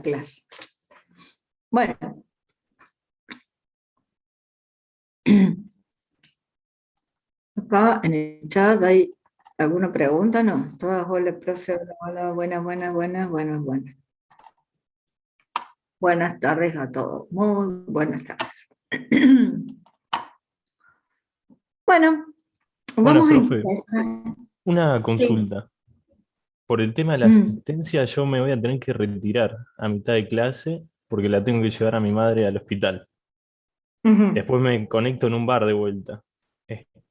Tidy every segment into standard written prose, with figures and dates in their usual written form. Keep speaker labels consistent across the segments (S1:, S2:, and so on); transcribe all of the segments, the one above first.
S1: la clase. Bueno. Acá en el chat hay alguna pregunta, ¿no? Todas, hola, profe, hola, buenas, buenas, buenas, buenas, buenas. Buenas tardes a todos, muy buenas tardes. Bueno,
S2: Buenas,
S1: vamos a
S2: profe.
S1: empezar.
S2: Una
S1: Sí.
S2: consulta. Por el tema de la
S1: Mm,
S2: asistencia, yo me voy a tener que retirar a mitad de clase porque la tengo que llevar a mi madre al hospital.
S1: ujú.
S2: Después me conecto en un bar de vuelta.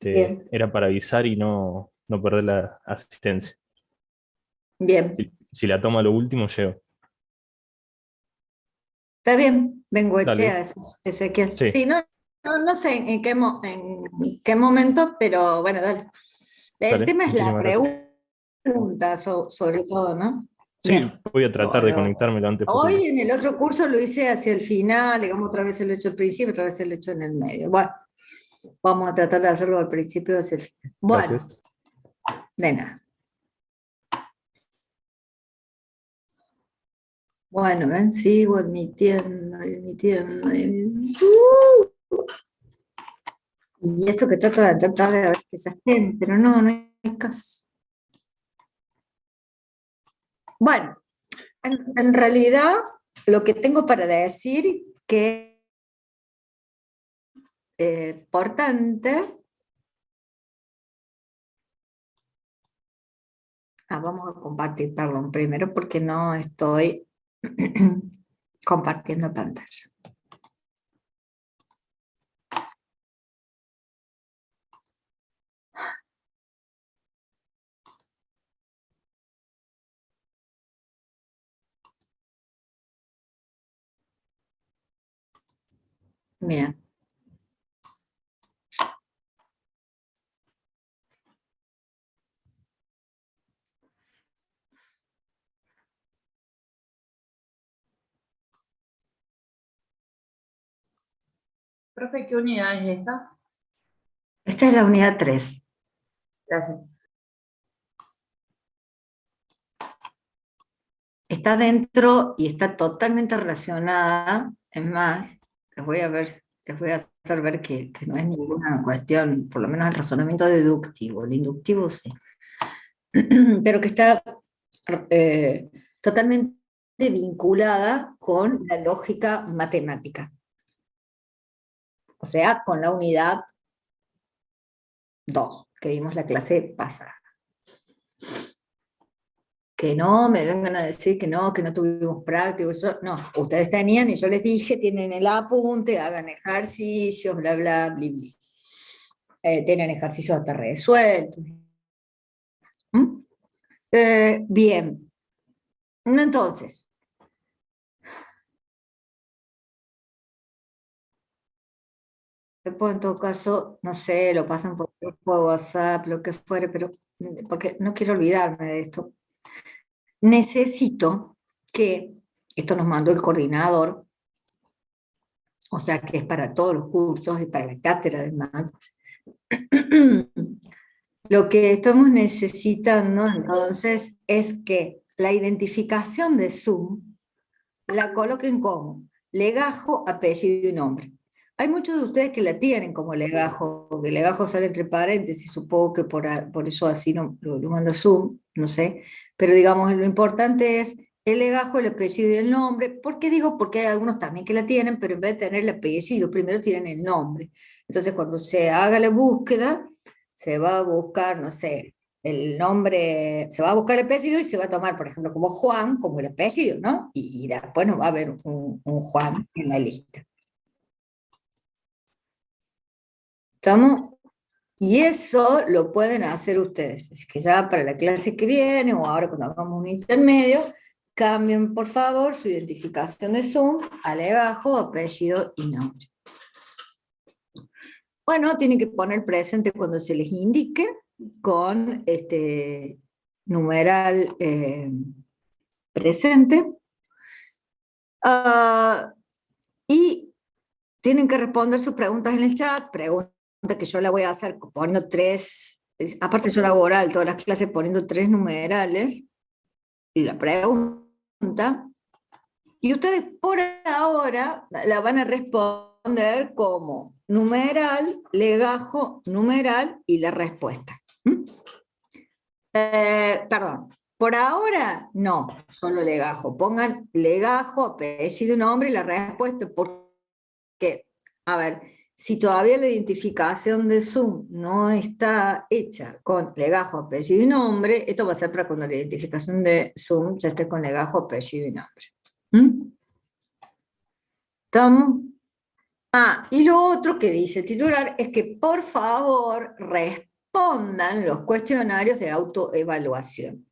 S1: Bien,
S2: Era para avisar y no perder la asistencia.
S1: bien.
S2: Si la tomo a lo último, llego.
S1: Está bien, Bengoechea,
S2: Dale.
S1: eso, Ezequiel.
S2: Sí.
S1: Sí, no sé en qué momento, pero bueno, dale. El
S2: Dale.
S1: tema es la
S2: Muchísimas gracias.
S1: pregunta, sobre todo, ¿no?
S2: Sí,
S1: Bien.
S2: voy a tratar de conectarme lo antes posible.
S1: Hoy en el otro curso lo hice hacia el final, digamos, otra vez lo he hecho al principio, otra vez lo he hecho en el medio. Bueno, vamos a tratar de hacerlo al principio hacia el final. Bueno,
S2: Gracias.
S1: de nada. Bueno, ven, sigo admitiendo. Y eso que trato de tratar de ver que se estén, pero no hay caso. Bueno, en realidad lo que tengo para decir que es importante. Vamos a compartir, perdón, primero porque no estoy compartiendo pantalla. Bien.
S3: Profe, ¿qué unidad es esa?
S1: Esta es la unidad 3.
S3: Gracias.
S1: Está dentro y está totalmente relacionada. Es más, les voy a hacer ver que no es ninguna cuestión, por lo menos el razonamiento deductivo, el inductivo sí, pero que está eh, totalmente vinculada con la lógica matemática, o sea, con la unidad 2 que vimos la clase pasada. Que no me vengan a decir que no tuvimos práctico, no, ustedes tenían y yo les dije, tienen el apunte, hagan ejercicios, bla, bla, bla, bla. Tienen ejercicios hasta resueltos. ¿Mm? Bien, entonces, después en todo caso, no sé, lo pasan por WhatsApp, lo que fuere, pero porque no quiero olvidarme de esto. Necesito que, esto nos mandó el coordinador, o sea que es para todos los cursos y para la cátedra además. Lo que estamos necesitando entonces es que la identificación de Zoom la coloquen como legajo, apellido y nombre. Hay muchos de ustedes que la tienen como legajo, que legajo sale entre paréntesis, supongo que por eso así no, lo manda Zoom, no sé, pero digamos lo importante es el legajo, el apellido y el nombre. ¿Por qué digo? Porque hay algunos también que la tienen, pero en vez de tener el apellido, primero tienen el nombre. Entonces cuando se haga la búsqueda, se va a buscar, no sé, el nombre, se va a buscar el apellido y se va a tomar, por ejemplo, como Juan, como el apellido, ¿no? Y después no va a haber un Juan en la lista. ¿Estamos? Y eso lo pueden hacer ustedes. Así que ya para la clase que viene o ahora cuando hagamos un intermedio, cambien por favor su identificación de Zoom a legajo, apellido y nombre. Bueno, tienen que poner presente cuando se les indique con este numeral presente. Y tienen que responder sus preguntas en el chat, preguntas que yo la voy a hacer poniendo tres, aparte yo la hago oral todas las clases poniendo tres numerales, y la pregunta, Y ustedes por ahora la van a responder como numeral, legajo, numeral y la respuesta. ¿Mm? Perdón, por ahora no, solo legajo. Pongan legajo, apellido, nombre y la respuesta, porque, a ver, si todavía la identificación de Zoom no está hecha con legajo, apellido y nombre, esto va a ser para cuando la identificación de Zoom ya esté con legajo, apellido y nombre. ¿Mm? ¿Estamos? Ah, y lo otro que dice el titular es que por favor respondan los cuestionarios de autoevaluación.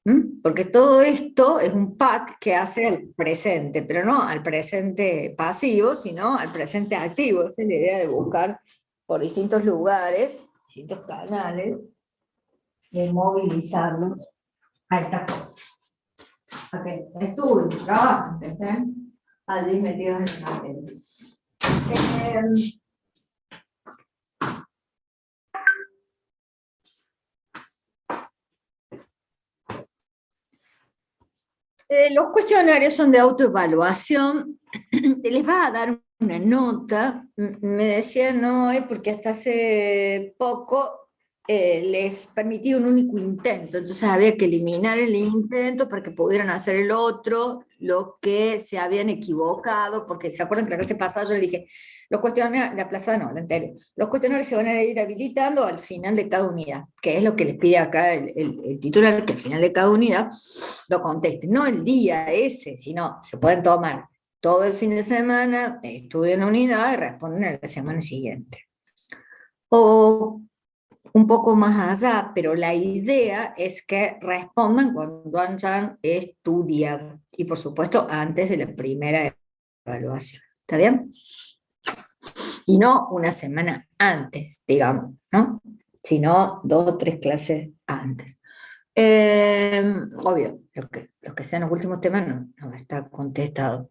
S1: ¿Mm? Porque todo esto es un pack que hace al presente, pero no al presente pasivo, sino al presente activo. Esa es la idea de buscar por distintos lugares, distintos canales, y movilizarlos a estas cosas. Ok, estudio, trabajo, ¿entendés? Allí metidos en la materia. Los cuestionarios son de autoevaluación, les va a dar una nota, me decían hoy, porque hasta hace poco les permitía un único intento, entonces había que eliminar el intento para que pudieran hacer el otro, lo que se habían equivocado, porque se acuerdan que la clase pasada yo les dije, los cuestionarios, la plaza no, la anterior, los cuestionarios se van a ir habilitando al final de cada unidad, que es lo que les pide acá el titular, que al final de cada unidad lo contesten, no el día ese, sino se pueden tomar todo el fin de semana, estudian la unidad y responden a la semana siguiente. O un poco más allá, pero la idea es que respondan cuando hayan estudiado y por supuesto antes de la primera evaluación. ¿Está bien? Y no una semana antes, digamos, ¿no? Sino 2 o 3 clases antes. Obvio, los que sean los últimos temas no va a estar contestado.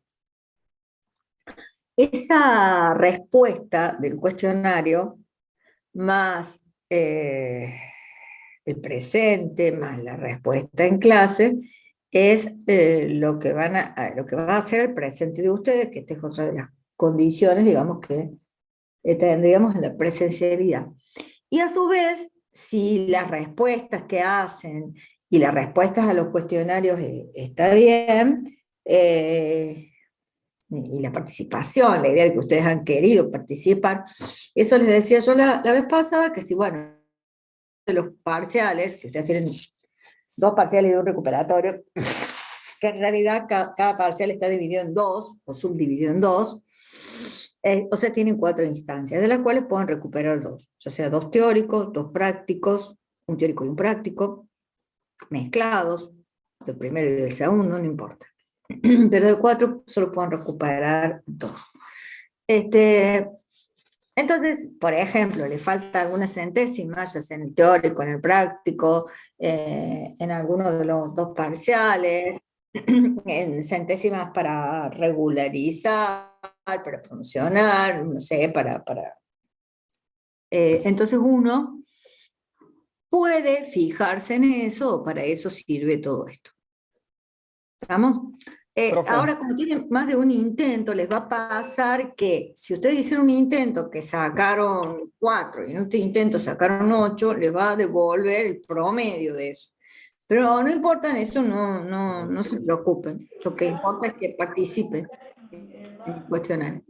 S1: Esa respuesta del cuestionario más el presente, más la respuesta en clase, es lo que lo que va a hacer el presente de ustedes, que esta es otra de las condiciones, digamos, que tendríamos en la presencialidad. Y a su vez, si las respuestas que hacen y las respuestas a los cuestionarios está bien, y la participación, la idea de que ustedes han querido participar, eso les decía yo la vez pasada, que si, bueno, de los parciales, que ustedes tienen 2 parciales y un recuperatorio, que en realidad cada parcial está dividido en 2, o subdividido en 2, o sea, tienen 4 instancias, de las cuales pueden recuperar 2, ya sea 2 teóricos, 2 prácticos, un teórico y un práctico, mezclados, del primero y del segundo, no importa. Pero de 4 solo pueden recuperar 2. Entonces, por ejemplo, le falta alguna centésima, ya sea en el teórico, en el práctico, en alguno de los 2 parciales, en centésimas para regularizar, para promocionar, no sé, entonces uno puede fijarse en eso, para eso sirve todo esto. ¿Estamos? Ahora, como tienen más de un intento, les va a pasar que si ustedes hicieron un intento que sacaron 4 y en otro intento sacaron 8, les va a devolver el promedio de eso. Pero no importa en eso, no se preocupen. Lo que importa es que participen en el cuestionario.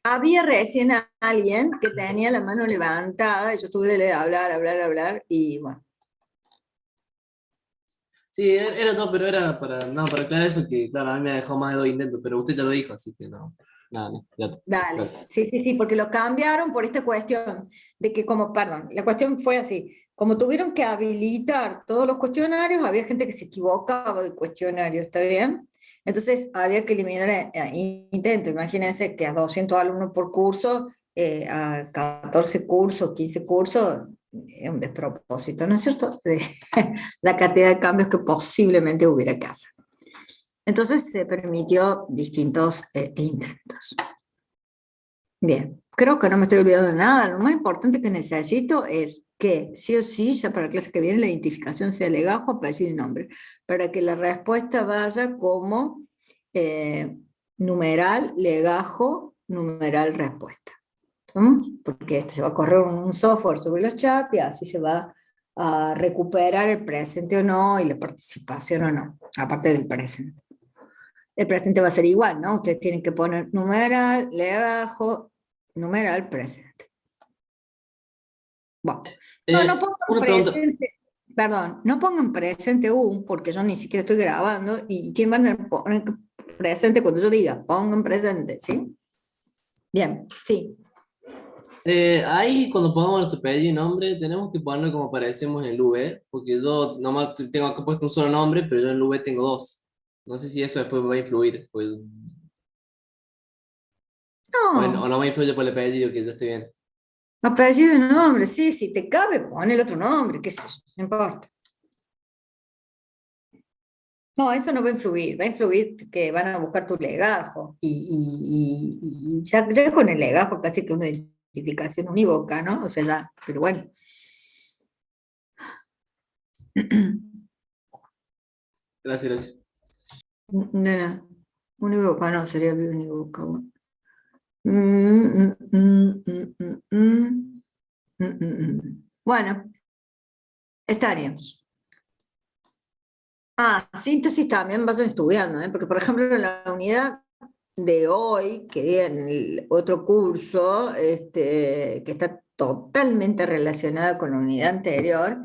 S1: Había recién alguien que tenía la mano levantada, y yo tuve de hablar, y bueno.
S4: Sí, era todo, pero era para aclarar eso, que claro, a mí me dejó más de 2 intentos, pero usted ya lo dijo, así que no, nada, ya.
S1: Dale,
S4: Gracias.
S1: sí, porque lo cambiaron por esta cuestión de que perdón, la cuestión fue así, como tuvieron que habilitar todos los cuestionarios, había gente que se equivocaba del cuestionario, ¿está bien? Entonces había que eliminar intento, imagínense que a 200 alumnos por curso, a 14 cursos, 15 cursos, es un despropósito, ¿no es cierto? La cantidad de cambios que posiblemente hubiera que hacer. Entonces se permitió distintos intentos. Bien, creo que no me estoy olvidando de nada. Lo más importante que necesito es que sí o sí, ya para la clase que viene, la identificación sea legajo, apellido y nombre, para que la respuesta vaya como numeral, legajo, numeral, respuesta. ¿No? Porque esto se va a correr un software sobre los chats y así se va a recuperar el presente o no y la participación o no, aparte del presente. El presente va a ser igual, ¿no? Ustedes tienen que poner numeral, legajo, numeral, presente. Bueno, no pongan
S4: Una pregunta.
S1: presente, perdón, no pongan presente aún, porque yo ni siquiera estoy grabando, y ¿quién van a poner presente cuando yo diga? Pongan presente, ¿sí? Bien, sí.
S4: Ahí cuando pongamos nuestro apellido y nombre, tenemos que ponerlo como aparecemos en el V, porque yo nomás tengo acá puesto un solo nombre, pero yo en el V tengo dos. No sé si eso después va a influir, pues, o
S1: No,
S4: no me influye por el apellido, que ya esté bien.
S1: apellido y nombre, sí, si te cabe, pon el otro nombre, qué sé yo, no importa. No, eso no va a influir que van a buscar tu legajo, y ya con el legajo casi que una identificación unívoca, ¿no? O sea, pero bueno.
S4: Gracias, gracias.
S1: No, unívoca no, sería unívoca. Bueno, estaríamos. Síntesis también vas estudiando, ¿eh? Porque por ejemplo en la unidad de hoy, que di en el otro curso, que está totalmente relacionada con la unidad anterior,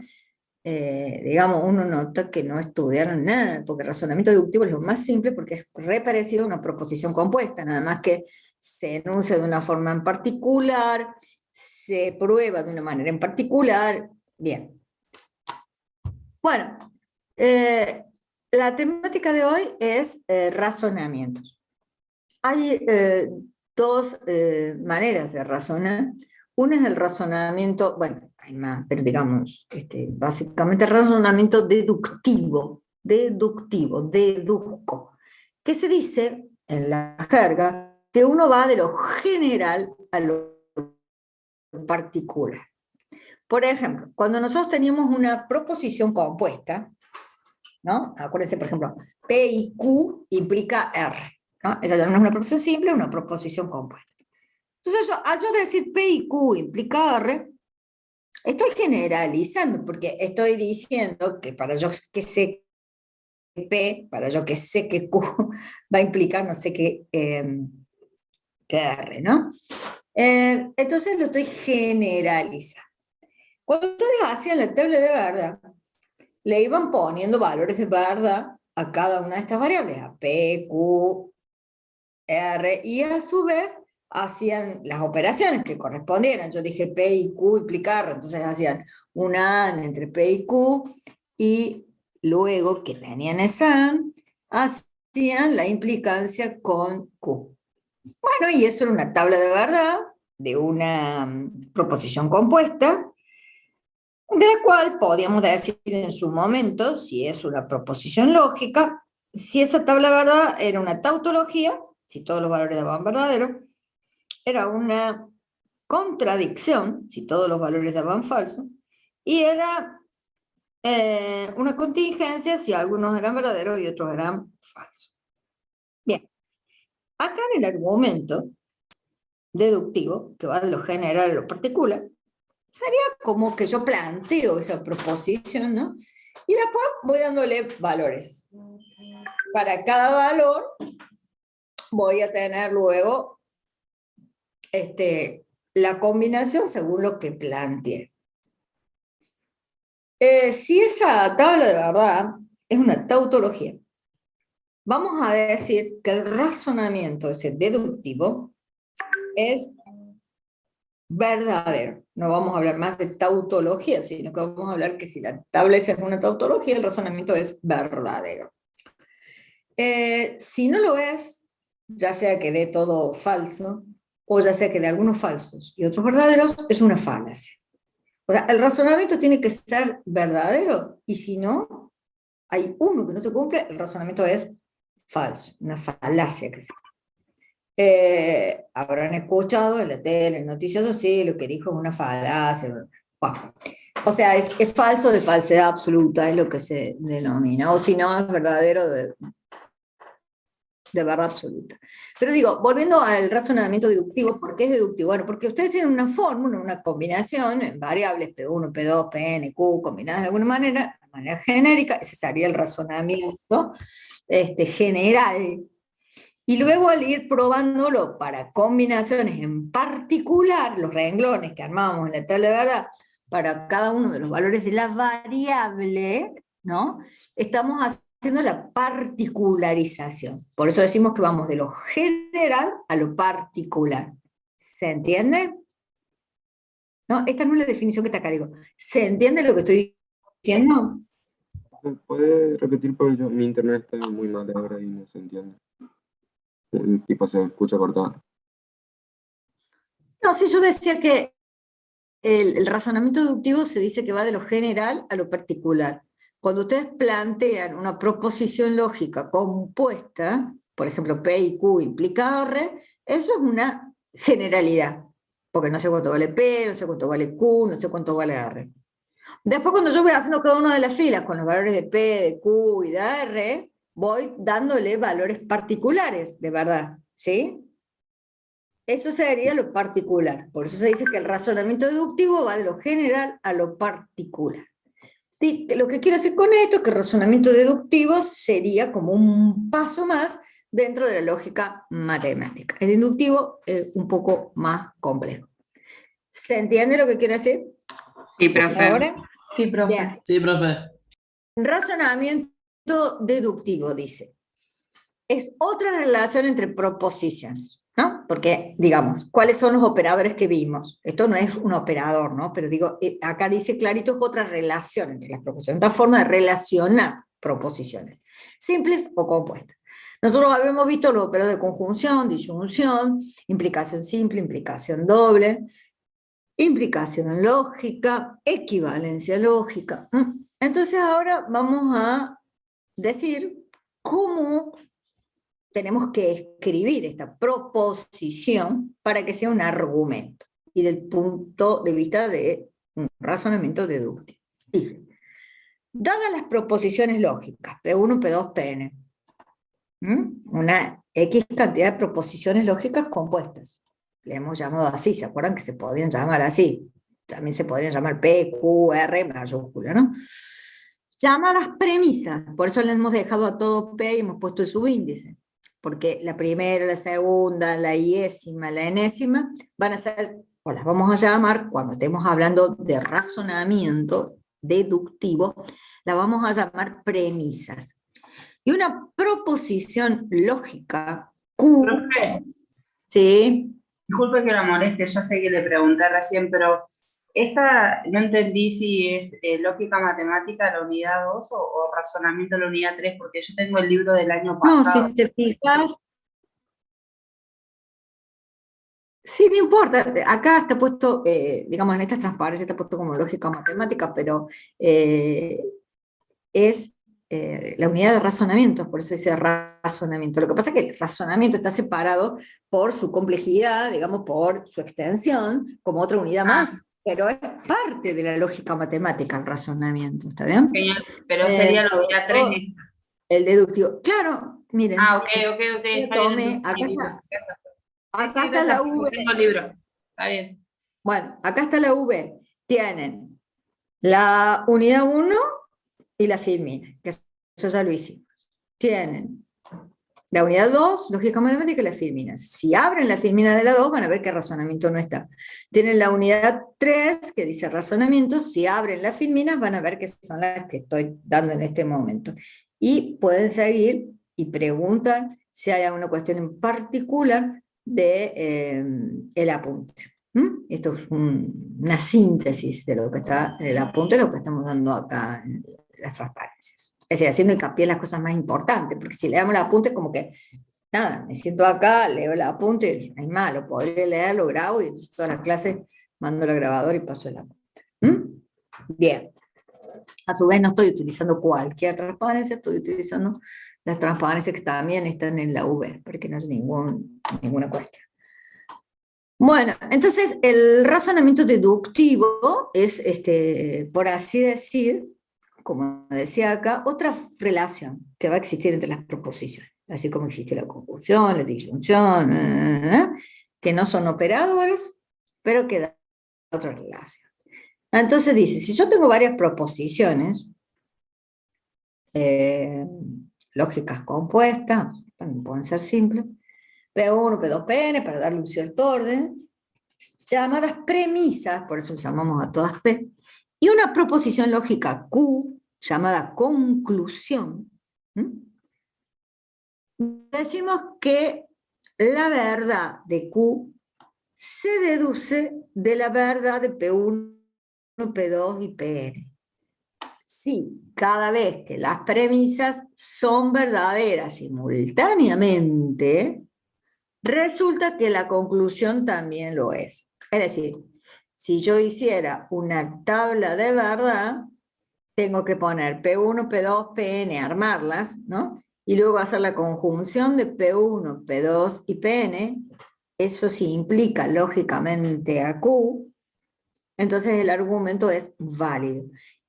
S1: digamos, uno nota que no estudiaron nada, porque el razonamiento deductivo es lo más simple porque es re parecido a una proposición compuesta, nada más que se enuncia de una forma en particular, se prueba de una manera en particular. Bien. Bueno, la temática de hoy es razonamientos. Hay dos maneras de razonar. Una es el razonamiento, bueno, hay más, pero digamos, básicamente el razonamiento deductivo, deduzco, que se dice en la jerga que uno va de lo general a lo particular. Por ejemplo, cuando nosotros teníamos una proposición compuesta, ¿no? Acuérdense, por ejemplo, P y Q implica R, ¿no? Esa ya no es una proposición simple, es una proposición compuesta. Entonces, al yo decir P y Q implica R, estoy generalizando, porque estoy diciendo que para yo que sé que P, para yo que sé que Q va a implicar no sé qué, que R, ¿no? Entonces lo estoy generalizando. Cuando ustedes hacían la tabla de verdad, le iban poniendo valores de verdad a cada una de estas variables, a P, Q, R, y a su vez hacían las operaciones que correspondieran. Yo dije P y Q implica R, entonces hacían una AND entre P y Q, y luego que tenían esa AND, hacían la implicancia con Q. Bueno, y eso era una tabla de verdad de una proposición compuesta, de la cual podíamos decir en su momento, si es una proposición lógica, si esa tabla de verdad era una tautología, si todos los valores daban verdadero, era una contradicción, si todos los valores daban falso, y era una contingencia si algunos eran verdaderos y otros eran falsos. Bien, acá en el argumento deductivo, que va de lo general a lo particular, sería como que yo planteo esa proposición, ¿no? Y después voy dándole valores. Para cada valor voy a tener luego la combinación según lo que planteé. Si esa tabla de verdad es una tautología, vamos a decir que el razonamiento ese deductivo es verdadero. No vamos a hablar más de tautología, sino que vamos a hablar que si la tabla esa es una tautología, el razonamiento es verdadero. Si no lo es, ya sea que dé todo falso, o ya sea que dé algunos falsos y otros verdaderos, es una falacia. O sea, el razonamiento tiene que ser verdadero, y si no, hay uno que no se cumple, el razonamiento es falso, una falacia que se habrán escuchado en la tele, en noticioso, sí, lo que dijo es una falacia, Bueno, o sea, es falso de falsedad absoluta, es lo que se denomina, o si no, es verdadero de verdad absoluta. Pero digo, volviendo al razonamiento deductivo, ¿por qué es deductivo? Bueno, porque ustedes tienen una fórmula, una combinación en variables P1, P2, Pn, Q, combinadas de alguna manera, de manera genérica, ese sería el razonamiento general. Y luego al ir probándolo para combinaciones en particular, los renglones que armamos en la tabla de verdad, para cada uno de los valores de la variable, ¿no? Estamos haciendo la particularización. Por eso decimos que vamos de lo general a lo particular. ¿Se entiende? No, esta no es la definición que está acá, digo. ¿Se entiende lo que estoy diciendo?
S5: ¿Puede repetir? Porque mi internet está muy mal ahora y no se entiende. Tipo, se escucha cortado.
S1: No, sí, yo decía que el razonamiento deductivo se dice que va de lo general a lo particular. Cuando ustedes plantean una proposición lógica compuesta, por ejemplo, P y Q implica R, eso es una generalidad, porque no sé cuánto vale P, no sé cuánto vale Q, no sé cuánto vale R. Después, cuando yo voy haciendo cada una de las filas con los valores de P, de Q y de R, voy dándole valores particulares, de verdad, ¿sí? Eso sería lo particular. Por eso se dice que el razonamiento deductivo va de lo general a lo particular. Y lo que quiero decir con esto es que el razonamiento deductivo sería como un paso más dentro de la lógica matemática. El inductivo es un poco más complejo. ¿Se entiende lo que quiero decir?
S3: Sí, profe.
S1: ¿Ahora?
S3: Sí, profe.
S1: Bien.
S4: Sí, profe.
S1: Razonamiento deductivo, dice. Es otra relación entre proposiciones, ¿no? Porque, digamos, ¿cuáles son los operadores que vimos? Esto no es un operador, ¿no? Pero digo, acá dice clarito, es otra relación entre las proposiciones, otra forma de relacionar proposiciones, simples o compuestas. Nosotros habíamos visto los operadores de conjunción, disyunción, implicación simple, implicación doble, implicación lógica, equivalencia lógica. Entonces ahora vamos a decir cómo tenemos que escribir esta proposición para que sea un argumento, y del punto de vista de un razonamiento deductivo. Dice, dadas las proposiciones lógicas, P1, P2, Pn, una X cantidad de proposiciones lógicas compuestas, le hemos llamado así, ¿se acuerdan que se podrían llamar así? También se podrían llamar P, Q, R, mayúscula, ¿no? Llamadas premisas, por eso le hemos dejado a todo P y hemos puesto el subíndice, porque la primera, la segunda, la iésima, la enésima, van a ser, o las vamos a llamar, cuando estemos hablando de razonamiento deductivo, la vamos a llamar premisas. Y una proposición lógica, Q,
S3: Profe,
S1: ¿sí?
S3: disculpe que la moleste, ya sé que le pregunté recién, pero esta no entendí si es lógica matemática la unidad 2 o razonamiento la unidad 3, porque yo tengo el libro del año
S1: No,
S3: pasado.
S1: si te fijas, sí, no importa, acá está puesto, digamos, en estas transparencias está puesto como lógica matemática, pero es la unidad de razonamiento, por eso dice razonamiento. Lo que pasa es que el razonamiento está separado por su complejidad, digamos, por su extensión, como otra unidad más, pero es parte de la lógica matemática el razonamiento, ¿está bien?
S3: Genial, pero sería la unidad 3.
S1: El deductivo, claro, miren.
S3: Ok,
S1: si
S3: ok.
S1: yo
S3: Está
S1: tomé,
S3: bien,
S1: acá
S3: entonces,
S1: está,
S3: sí,
S1: acá
S3: sí,
S1: está la
S3: gracias,
S1: V.
S3: tengo el libro. Está bien.
S1: Bueno, acá está la V. Tienen la unidad 1 y la filmina, que eso ya lo hicimos. Tienen la unidad 2, lógica matemática, y las filminas. Si abren la filmina de la 2, van a ver que razonamiento no está. Tienen la unidad 3, que dice razonamiento. Si abren las filminas, van a ver que son las que estoy dando en este momento. Y pueden seguir y preguntar si hay alguna cuestión en particular de el apunte. Esto es una síntesis de lo que está en el apunte, lo que estamos dando acá en las transparencias. Es decir, haciendo hincapié en las cosas más importantes, porque si le damos el apunte, como que, nada, me siento acá, leo el apunte, y hay más, lo podré leer, lo grabo, y entonces todas las clases mando el grabador y paso el apunte. Bien. A su vez no estoy utilizando cualquier transparencia, estoy utilizando las transparencias que también están en la V, para que no haya ninguna cuestión. Bueno, entonces el razonamiento deductivo es, por así decir, como decía acá, otra relación que va a existir entre las proposiciones, así como existe la conjunción, la disyunción, que no son operadores, pero que dan otra relación. Entonces dice, si yo tengo varias proposiciones, lógicas compuestas, también pueden ser simples, P1, P2, Pn, para darle un cierto orden, llamadas premisas, por eso llamamos a todas P, y una proposición lógica Q, llamada conclusión. Decimos que la verdad de Q se deduce de la verdad de P1, P2 y Pn. Si cada vez que las premisas son verdaderas simultáneamente, resulta que la conclusión también lo es. Es decir, si yo hiciera una tabla de verdad, tengo que poner P1, P2, Pn, armarlas, ¿no? Y luego hacer la conjunción de P1, P2 y Pn. Eso sí implica lógicamente a Q, entonces el argumento es válido.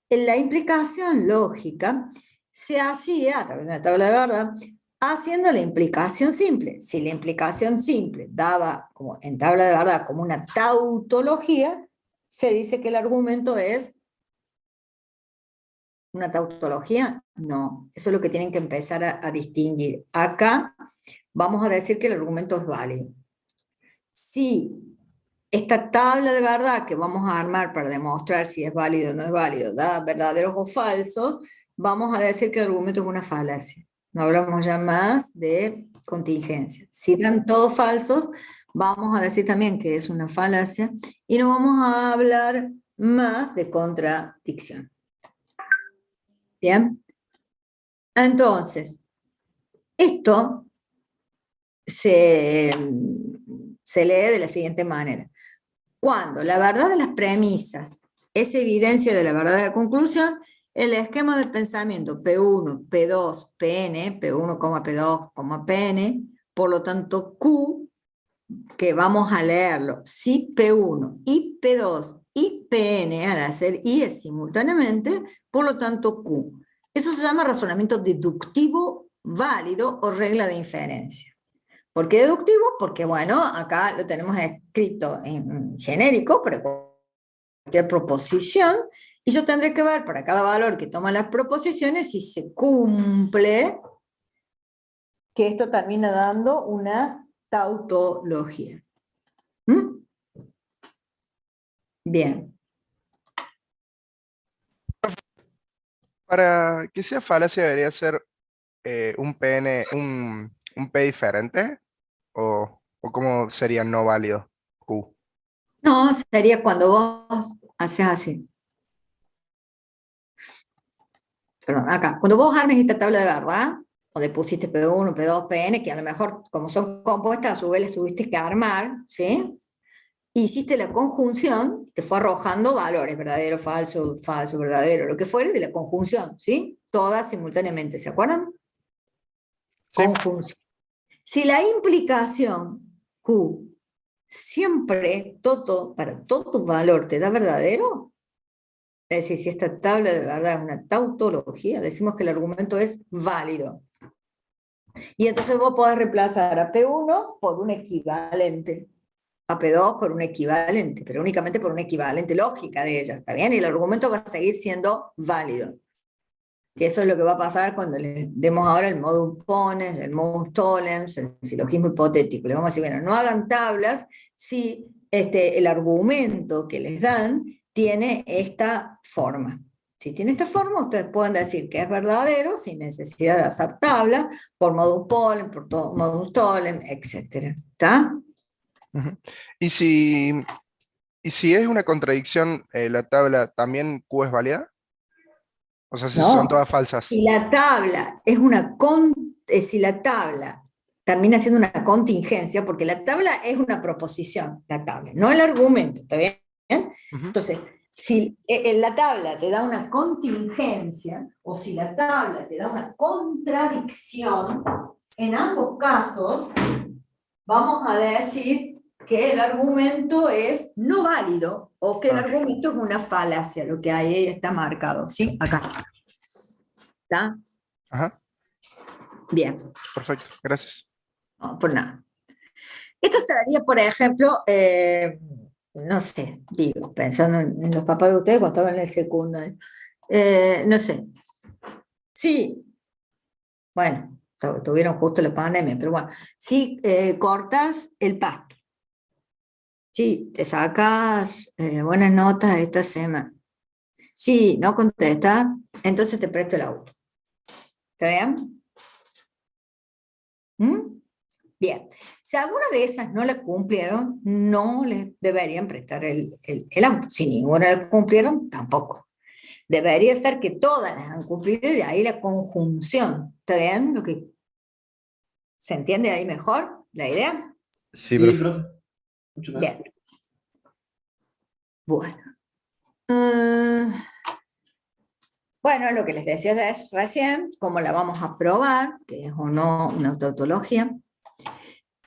S1: La implicación lógica se hacía a través de una tabla de verdad, haciendo la implicación simple. Si la implicación simple daba como en tabla de verdad como una tautología, se dice que el argumento es una tautología. No, eso es lo que tienen que empezar a distinguir. Acá vamos a decir que el argumento es válido. Si esta tabla de verdad que vamos a armar para demostrar si es válido o no es válido da verdaderos o falsos, vamos a decir que el argumento es una falacia. No hablamos ya más de contingencia. Si dan todos falsos, vamos a decir también que es una falacia y no vamos a hablar más de contradicción. ¿Bien? Entonces, esto se lee de la siguiente manera. Cuando la verdad de las premisas es evidencia de la verdad de la conclusión, el esquema de pensamiento P1, P2, Pn, P1, P2, Pn, por lo tanto Q, que vamos a leerlo, si P1 y P2 y Pn al hacer I simultáneamente, por lo tanto Q. Eso se llama razonamiento deductivo válido o regla de inferencia. ¿Por qué deductivo? Porque, bueno, acá lo tenemos escrito en genérico, pero cualquier proposición, y yo tendré que ver para cada valor que toman las proposiciones si se cumple que esto termina dando una tautología. ¿Mm? Bien.
S6: Para que sea falacia debería ser un PN, un P diferente, o cómo sería no válido Q.
S1: No, sería cuando vos haces así. Perdón, acá. Cuando vos armes esta tabla de verdad, donde pusiste P1, P2, Pn, que a lo mejor, como son compuestas, a su vez les tuviste que armar, ¿sí? Hiciste la conjunción, te fue arrojando valores, verdadero, falso, falso, verdadero, lo que fuere de la conjunción, ¿sí? Todas simultáneamente, ¿se acuerdan?
S6: Sí.
S1: Conjunción. Si la implicación Q siempre, para todo valor te da verdadero, es decir, si esta tabla de verdad es una tautología, decimos que el argumento es válido. Y entonces vos podés reemplazar a P1 por un equivalente, a P2 por un equivalente, pero únicamente por un equivalente lógica de ella, ¿está bien? Y el argumento va a seguir siendo válido. Que eso es lo que va a pasar cuando le demos ahora el modus ponens, el modus tollens, el silogismo hipotético. Le vamos a decir, bueno, no hagan tablas si el argumento que les dan tiene esta forma. Si tiene esta forma, ustedes pueden decir que es verdadero sin necesidad de hacer tabla, por modus ponens, por modus tollens, etc. ¿Está?
S6: Ujú. Y si es una contradicción la tabla, ¿también Q es válida? O sea, si son todas
S1: No,
S6: falsas.
S1: si la tabla es si la tabla termina siendo una contingencia, porque la tabla es una proposición, la tabla, no el argumento, ¿está bien?
S6: Ujú.
S1: Entonces, si la tabla te da una contingencia, o si la tabla te da una contradicción, en ambos casos vamos a decir que el argumento es no válido o que el
S6: Ok.
S1: argumento es una falacia, lo que ahí está marcado, ¿sí? Acá. ¿Está?
S6: Ajá,
S1: Bien,
S6: perfecto, gracias.
S1: no, por nada. Esto sería, por ejemplo, no sé, digo, pensando en los papás de ustedes cuando estaban en el secundario. No sé. Sí, bueno, tuvieron justo la pandemia, pero bueno, si cortas el pasto, sí, te sacas buenas notas esta semana, sí, no contesta, entonces te presto el auto. ¿Está bien? ¿Mm? Bien, si alguna de esas no la cumplieron, no les deberían prestar el auto. Si ninguna la cumplieron, tampoco. Debería ser que todas las han cumplido y de ahí la conjunción. ¿Está bien? ¿Se entiende ahí mejor la idea?
S2: Sí,
S4: Sí,
S2: profe.
S4: profe. Mucho mejor.
S1: Bien. Bueno. Ah, bueno, lo que les decía recién, cómo la vamos a probar, que es o no una tautología.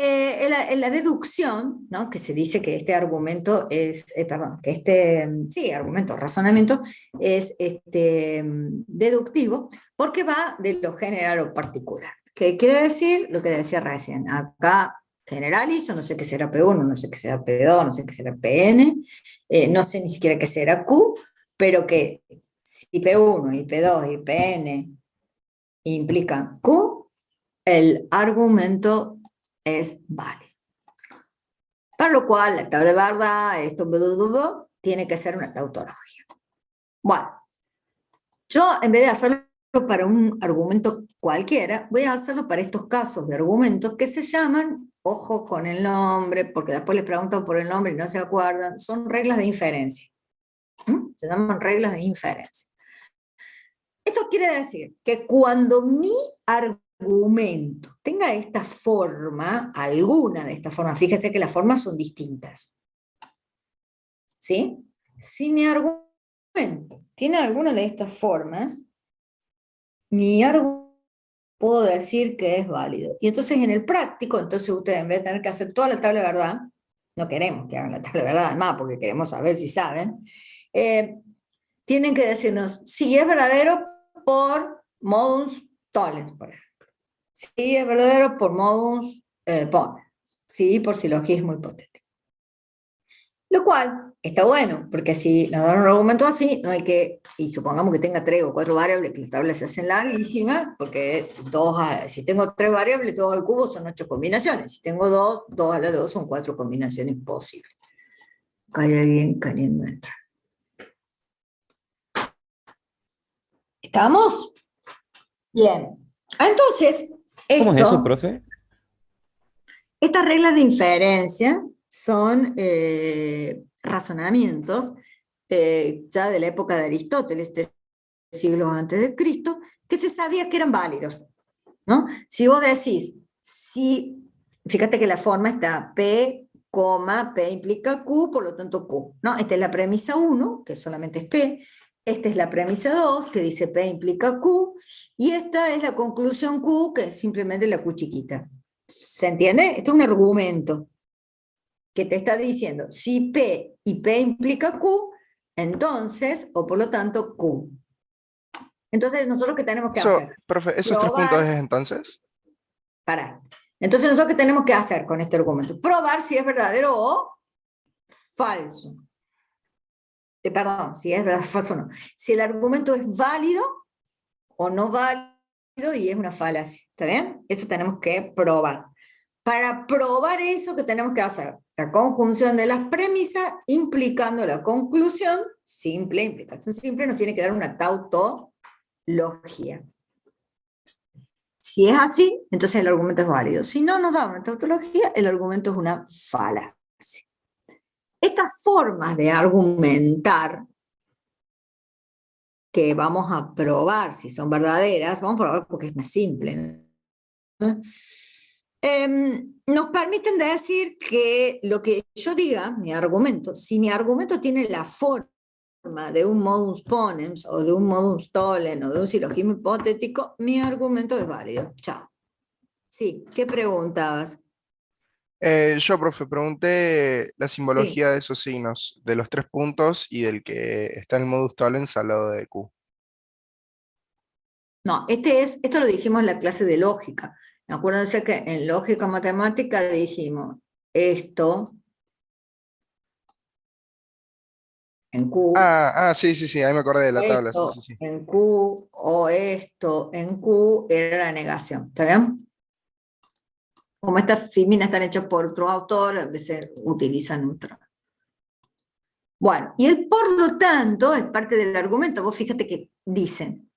S1: En la deducción, ¿no? Que se dice que este argumento es, perdón, que sí, argumento, razonamiento, es deductivo, porque va de lo general o particular. ¿Qué quiere decir? Lo que decía recién. Acá generalizo, no sé qué será P1, no sé qué será P2, no sé qué será PN, no sé ni siquiera qué será Q, pero que si P1 y P2 y PN implican Q, el argumento es válido. Para lo cual, la tabla de verdad, esto, tiene que ser una tautología. Bueno, yo en vez de hacerlo para un argumento cualquiera, voy a hacerlo para estos casos de argumentos que se llaman, ojo con el nombre, porque después les preguntan por el nombre y no se acuerdan, son reglas de inferencia. Se llaman reglas de inferencia. Esto quiere decir que cuando mi argumento tenga esta forma, alguna de estas formas, fíjense que las formas son distintas, ¿sí? Si mi argumento tiene alguna de estas formas, mi argumento puedo decir que es válido. Y entonces en el práctico, entonces ustedes en vez de tener que hacer toda la tabla de verdad, no queremos que hagan la tabla de verdad, además, porque queremos saber si saben, tienen que decirnos si es verdadero por modus tollens, por ejemplo. Si es verdadero por modus ponens. Sí, por silogismo hipotético. Lo cual está bueno, porque si nos dan un argumento así, no hay que, y supongamos que tenga 3 o 4 variables, que las tablas se hacen larguísimas, porque si tengo 3 variables, 2 al cubo son 8 combinaciones. Si tengo 2, 2 a la 2 son 4 combinaciones posibles. Hay alguien queriendo entrar. ¿Estamos? Bien. Entonces,
S2: ¿Cómo es eso, profe?
S1: estas reglas de inferencia son razonamientos ya de la época de Aristóteles, 3 siglos antes de Cristo, que se sabía que eran válidos, ¿no? Si vos decís, fíjate que la forma está P, P implica Q, por lo tanto Q, ¿no? Esta es la premisa 1, que solamente es P, esta es la premisa 2, que dice P implica Q, y esta es la conclusión Q, que es simplemente la Q chiquita. ¿Se entiende? Esto es un argumento que te está diciendo, si P y P implica Q, entonces, o por lo tanto, Q. Entonces, ¿nosotros qué tenemos que hacer?
S6: Profe, esos 3 puntos es entonces.
S1: Pará. Entonces, ¿nosotros qué tenemos que hacer con este argumento? Probar si es verdadero o falso. Perdón, si es verdadero o falso o no. Si el argumento es válido o no válido y es una falacia. ¿Está bien? Eso tenemos que probar. Para probar eso, ¿qué tenemos que hacer? La conjunción de las premisas implicando la conclusión simple, implicación simple, nos tiene que dar una tautología. Si es así, entonces el argumento es válido. Si no nos da una tautología, el argumento es una falacia. Estas formas de argumentar que vamos a probar si son verdaderas, vamos a probar porque es más simple, ¿no? Nos permiten decir que lo que yo diga, mi argumento, si mi argumento tiene la forma de un modus ponens o de un modus tollens o de un silogismo hipotético, mi argumento es válido. Chao. Sí, ¿qué preguntabas?
S6: Yo, profe, pregunté la
S1: Sí.
S6: simbología de esos signos, de los 3 puntos y del que está en el modus tollens al lado de Q.
S1: No, esto lo dijimos en la clase de lógica. Acuérdense que en lógica matemática dijimos esto en Q,
S6: Sí, sí, sí, ahí me acordé de la tabla, sí,
S1: esto
S6: sí, sí.
S1: en Q o esto en Q era la negación. ¿Está bien? Como estas fiminas están hechas por otro autor, a veces utilizan otro. Bueno, y el por lo tanto es parte del argumento. Vos fíjate que dicen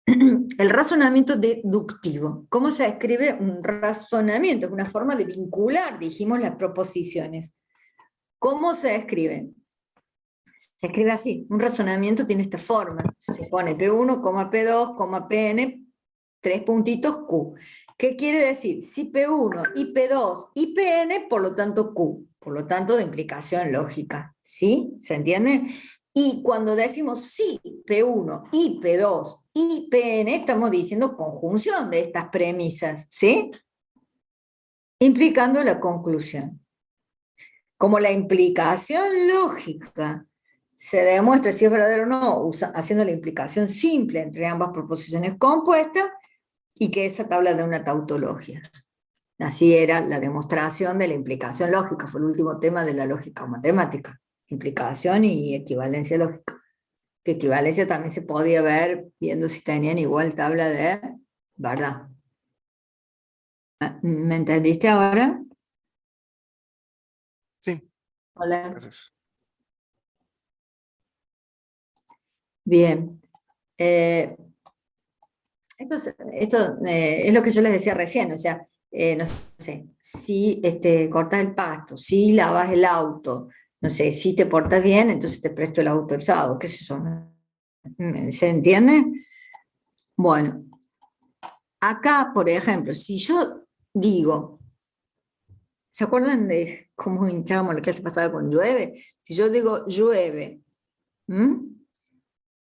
S1: el razonamiento deductivo. ¿Cómo se escribe un razonamiento? Es una forma de vincular, dijimos, las proposiciones. ¿Cómo se escribe? Se escribe así. Un razonamiento tiene esta forma. Se pone P1, P2, Pn, 3 puntitos Q. ¿Qué quiere decir? Si P1 y P2 y Pn, por lo tanto Q. Por lo tanto, de implicación lógica. ¿Sí? ¿Se entiende? Y cuando decimos sí, P1 y P2 y Pn, estamos diciendo conjunción de estas premisas. ¿Sí? Implicando la conclusión. Como la implicación lógica se demuestra si es verdadero o no, haciendo la implicación simple entre ambas proposiciones compuestas, y que esa tabla de una tautología. Así era la demostración de la implicación lógica, fue el último tema de la lógica matemática, implicación y equivalencia lógica. Que equivalencia también se podía ver viendo si tenían igual tabla de verdad. ¿Me entendiste ahora?
S6: Sí,
S1: Hola.
S6: gracias.
S1: Bien. Esto es lo que yo les decía recién, o sea, no sé, si cortas el pasto, si lavas el auto, no sé, si te portas bien, entonces te presto el auto usado, qué sé yo. ¿Se entiende? Bueno, acá, por ejemplo, si yo digo, ¿se acuerdan de cómo hinchábamos la clase pasada con llueve? Si yo digo llueve,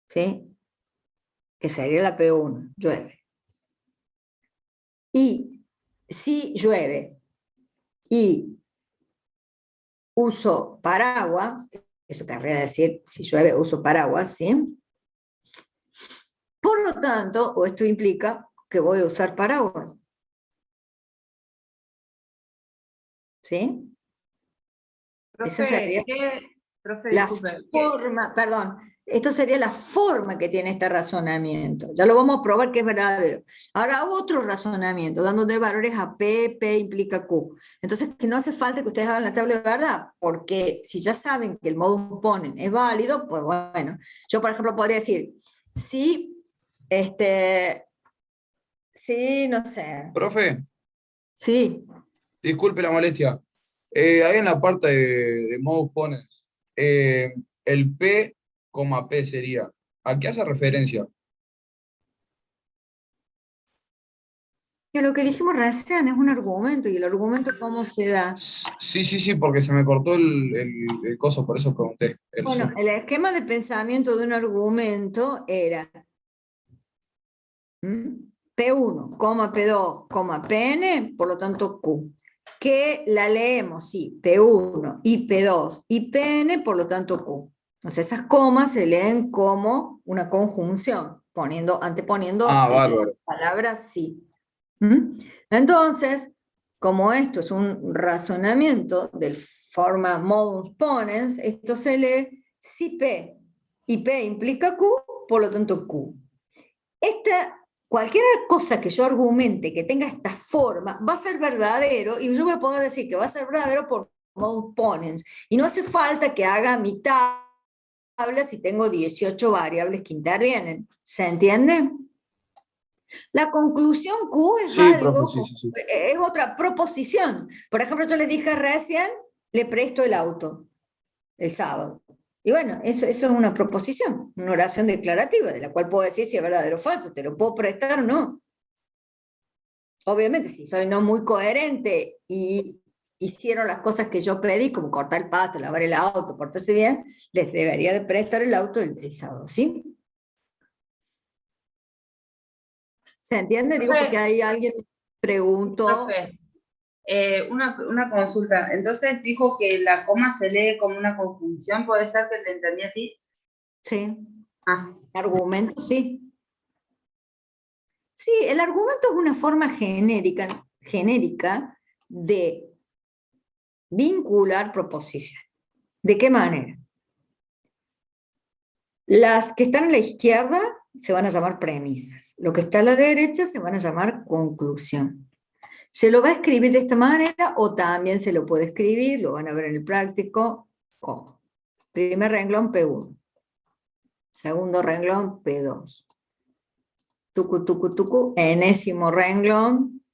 S1: ¿sí? Que sería la P1, llueve. Y si llueve y uso paraguas, eso querría decir, si llueve uso paraguas, ¿sí? Por lo tanto, o esto implica que voy a usar paraguas. ¿Sí? Esa sería
S3: Profe,
S1: la
S3: disculpe,
S1: forma, perdón, esto sería la forma que tiene este razonamiento. Ya lo vamos a probar que es verdadero. Ahora otro razonamiento, dando de valores a P, P implica Q. Entonces, que no hace falta que ustedes hagan la tabla de verdad, porque si ya saben que el modus ponens es válido, pues bueno, yo por ejemplo podría decir, sí, sí, no sé,
S7: Profe,
S1: sí,
S7: disculpe la molestia. Ahí en la parte de modus ponens, eh, el P, P sería. ¿A qué hace referencia?
S1: que lo que dijimos recién es un argumento, y el argumento ¿cómo se da?
S7: Sí, sí, sí, porque se me cortó el coso, por eso pregunté. El
S1: Bueno,
S7: Zoom.
S1: el esquema de pensamiento de un argumento era P1, P2, Pn, por lo tanto Q. Que la leemos, sí, P1 y P2 y Pn, por lo tanto Q. Entonces esas comas se leen como una conjunción, anteponiendo
S7: Ah,
S1: la
S7: bárbaro.
S1: palabra sí. Entonces, como esto es un razonamiento del forma modus ponens, esto se lee si P y P implica Q, por lo tanto Q. Cualquier cosa que yo argumente que tenga esta forma va a ser verdadero, y yo voy a poder decir que va a ser verdadero por modus ponens. Y no hace falta que haga mi tabla si tengo 18 variables que intervienen. ¿Se entiende? La conclusión Q es
S7: Sí, profe, sí,
S1: algo,
S7: sí, sí.
S1: es otra proposición. Por ejemplo, yo le dije recién, le presto el auto el sábado. Y bueno, eso es una proposición, una oración declarativa, de la cual puedo decir si es verdadero o falso, te lo puedo prestar o no. Obviamente, si soy no muy coherente y hicieron las cosas que yo pedí, como cortar el pasto, lavar el auto, portarse bien, les debería de prestar el auto el sábado, ¿sí? ¿Se entiende? Digo, porque
S3: profe,
S1: ahí alguien preguntó.
S3: profe, Una consulta. Entonces dijo que la coma se lee como una conjunción, ¿puede ser que te entendí así?
S1: Sí.
S3: Ah,
S1: Argumento, sí. Sí, el argumento es una forma genérica de vincular proposiciones. ¿De qué manera? Las que están a la izquierda se van a llamar premisas. Lo que está a la derecha se van a llamar conclusión. Se lo va a escribir de esta manera o también se lo puede escribir, lo van a ver en el práctico, como. Primer renglón P1. Segundo renglón P2. Tucu, tucu, tucu. Enésimo renglón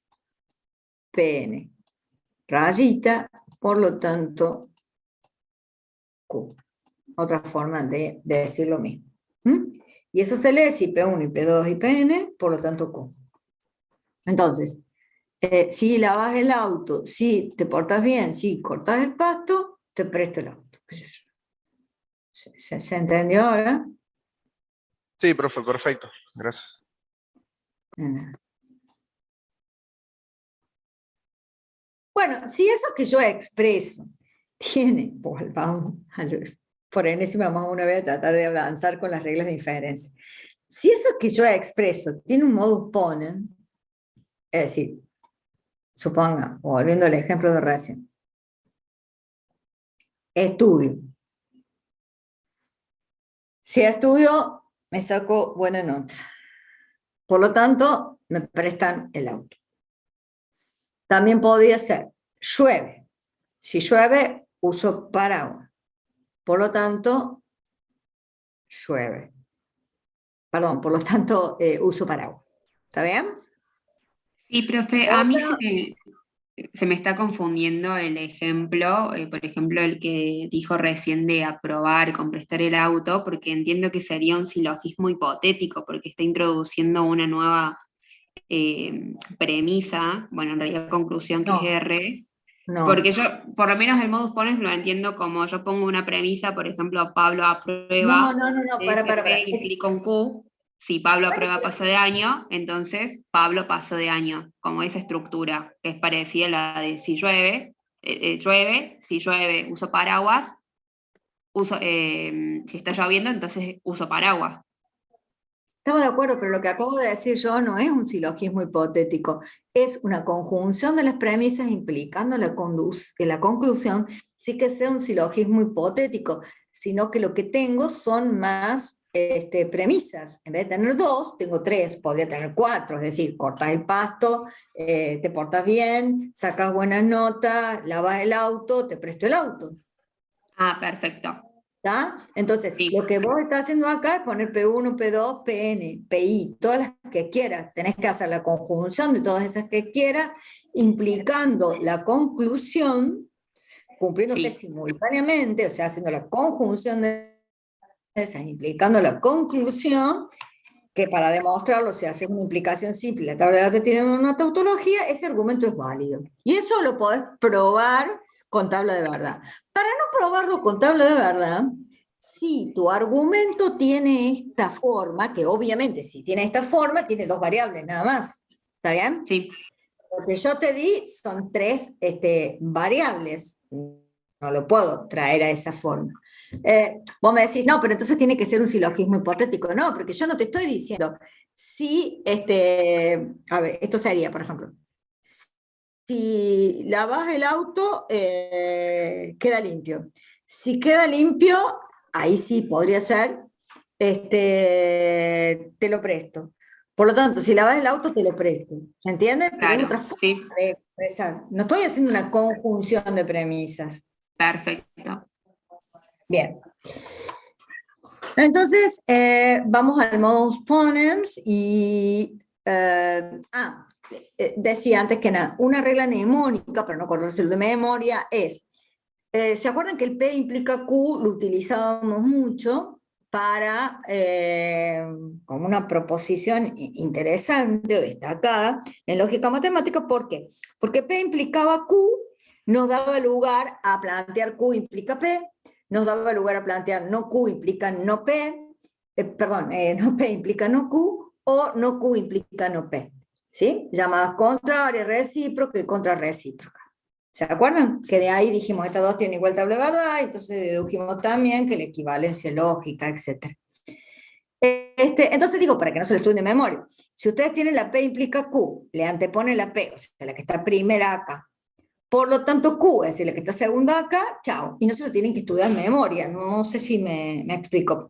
S1: PN. Rayita, por lo tanto, Q. Otra forma de decir lo mismo. Y eso se lee si P1 y P2 y PN, por lo tanto Q. Entonces, si lavas el auto, si te portas bien, si cortas el pasto, te presto el auto. ¿Se entendió ahora?
S6: Sí, profe, perfecto. Gracias.
S1: Bueno, si eso que yo expreso tiene, volvamos por enésima más una vez a tratar de avanzar con las reglas de inferencia. Si eso que yo expreso tiene un modus ponens, es decir, suponga, volviendo al ejemplo de recién, estudio. Si estudio, me saco buena nota. Por lo tanto, me prestan el auto. También podría ser, llueve. Si llueve, uso paraguas. Por lo tanto, llueve. Perdón, por lo tanto, uso paraguas. ¿Está bien?
S8: Sí, profe, a mí se me está confundiendo el ejemplo, por ejemplo, el que dijo recién de aprobar con prestar el auto, porque entiendo que sería un silogismo hipotético, porque está introduciendo una nueva premisa, bueno, en realidad conclusión que
S1: No.
S8: es R,
S1: No.
S8: porque yo, por lo menos el modus ponens lo entiendo como yo pongo una premisa, por ejemplo, Pablo aprueba,
S1: No, para.
S8: P implica un Q. Si Pablo aprueba pasa de año, entonces Pablo pasó de año, como esa estructura, que es parecida a la de si llueve, si llueve uso paraguas, si está lloviendo, entonces uso paraguas.
S1: Estamos de acuerdo, pero lo que acabo de decir yo no es un silogismo hipotético, es una conjunción de las premisas implicando la conclusión, sí que sea un silogismo hipotético, sino que lo que tengo son más premisas. En vez de tener 2, tengo 3, podría tener 4, es decir, cortas el pasto, te portas bien, sacas buenas notas, lavas el auto, te presto el auto.
S8: Ah, perfecto.
S1: ¿Está? Entonces,
S8: Sí.
S1: lo que vos estás haciendo acá es poner P1, P2, PN, PI, todas las que quieras. Tenés que hacer la conjunción de todas esas que quieras, implicando la conclusión, cumpliéndose simultáneamente, o sea, haciendo la conjunción de esas, implicando la conclusión, que para demostrarlo se hace una implicación simple, la tabla de datos tiene una tautología, ese argumento es válido. Y eso lo podés probar con tabla de verdad. Para no probarlo con tabla de verdad, si tu argumento tiene esta forma, que obviamente si tiene esta forma, tiene 2 variables nada más, ¿está bien?
S8: Sí.
S1: Lo que yo te di son 3 variables, no lo puedo traer a esa forma. Vos me decís, no, pero entonces tiene que ser un silogismo hipotético. No, porque yo no te estoy diciendo, si, a ver, esto sería, por ejemplo, si lavas el auto, queda limpio. Si queda limpio, ahí sí podría ser, te lo presto. Por lo tanto, si lavas el auto, te lo presto. ¿Se entiende? Pero es otra forma de expresar. No estoy haciendo una conjunción de premisas.
S8: Perfecto.
S1: Bien. Entonces, vamos al modus ponens y... decía antes que nada, una regla mnemónica, para no acordárselo de memoria, es, ¿se acuerdan que el P implica Q? Lo utilizábamos mucho para, como una proposición interesante o destacada en lógica matemática. ¿Por qué? Porque P implicaba Q, nos daba lugar a plantear Q implica P, nos daba lugar a plantear no Q implica no P, no P implica no Q, o no Q implica no P. ¿Sí? Llamadas contrarias, recíproca y contrarrecíproca. ¿Se acuerdan? Que de ahí dijimos, estas dos tienen igual tabla de verdad, entonces dedujimos también que la equivalencia lógica, etc. Entonces digo, para que no se lo estudien de memoria, si ustedes tienen la P implica Q, le antepone la P, o sea, la que está primera acá, por lo tanto Q, es decir, la que está segunda acá, chao, y no se lo tienen que estudiar en memoria, no sé si me explico.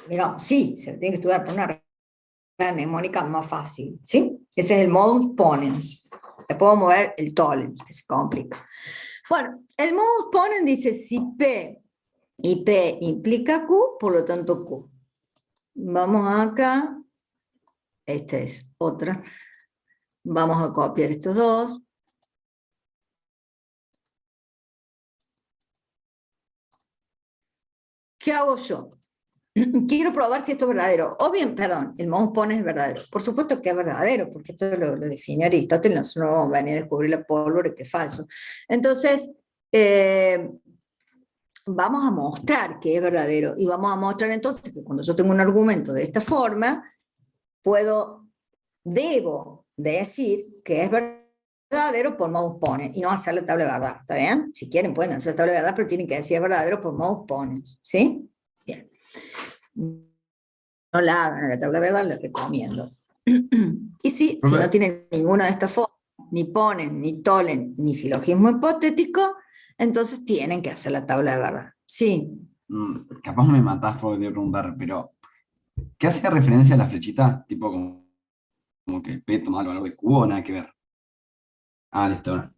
S1: Digamos, sí, se lo tienen que estudiar por una regla mnemónica más fácil, ¿sí? Ese es el modus ponens. Le puedo mover el tollens, que se complica. Bueno, el modus ponens dice si P y P implica Q, por lo tanto Q. Vamos acá, esta es otra. Vamos a copiar estos dos. ¿Qué hago yo? Quiero probar si esto es verdadero. O bien, perdón, el modus ponens es verdadero. Por supuesto que es verdadero, porque esto lo definió Aristóteles, nosotros no vamos a venir a descubrir la pólvora que es falso. Entonces, vamos a mostrar que es verdadero, y vamos a mostrar entonces que cuando yo tengo un argumento de esta forma, debo decir que es verdadero por modus ponens, y no hacer la tabla de verdad, ¿está bien? Si quieren pueden hacer la tabla de verdad, pero tienen que decir es verdadero por modus ponens, ¿sí? Bien. No la hagan en la tabla de verdad, les recomiendo. Y si no tienen ninguna de estas formas, ni ponen, ni tolen, ni silogismo hipotético, entonces tienen que hacer la tabla de verdad. Sí.
S9: Capaz me matás por de preguntar, pero ¿qué hacía referencia a la flechita? Tipo como que P tomaba el valor de Q o nada que ver. Ah, listo. Ahora.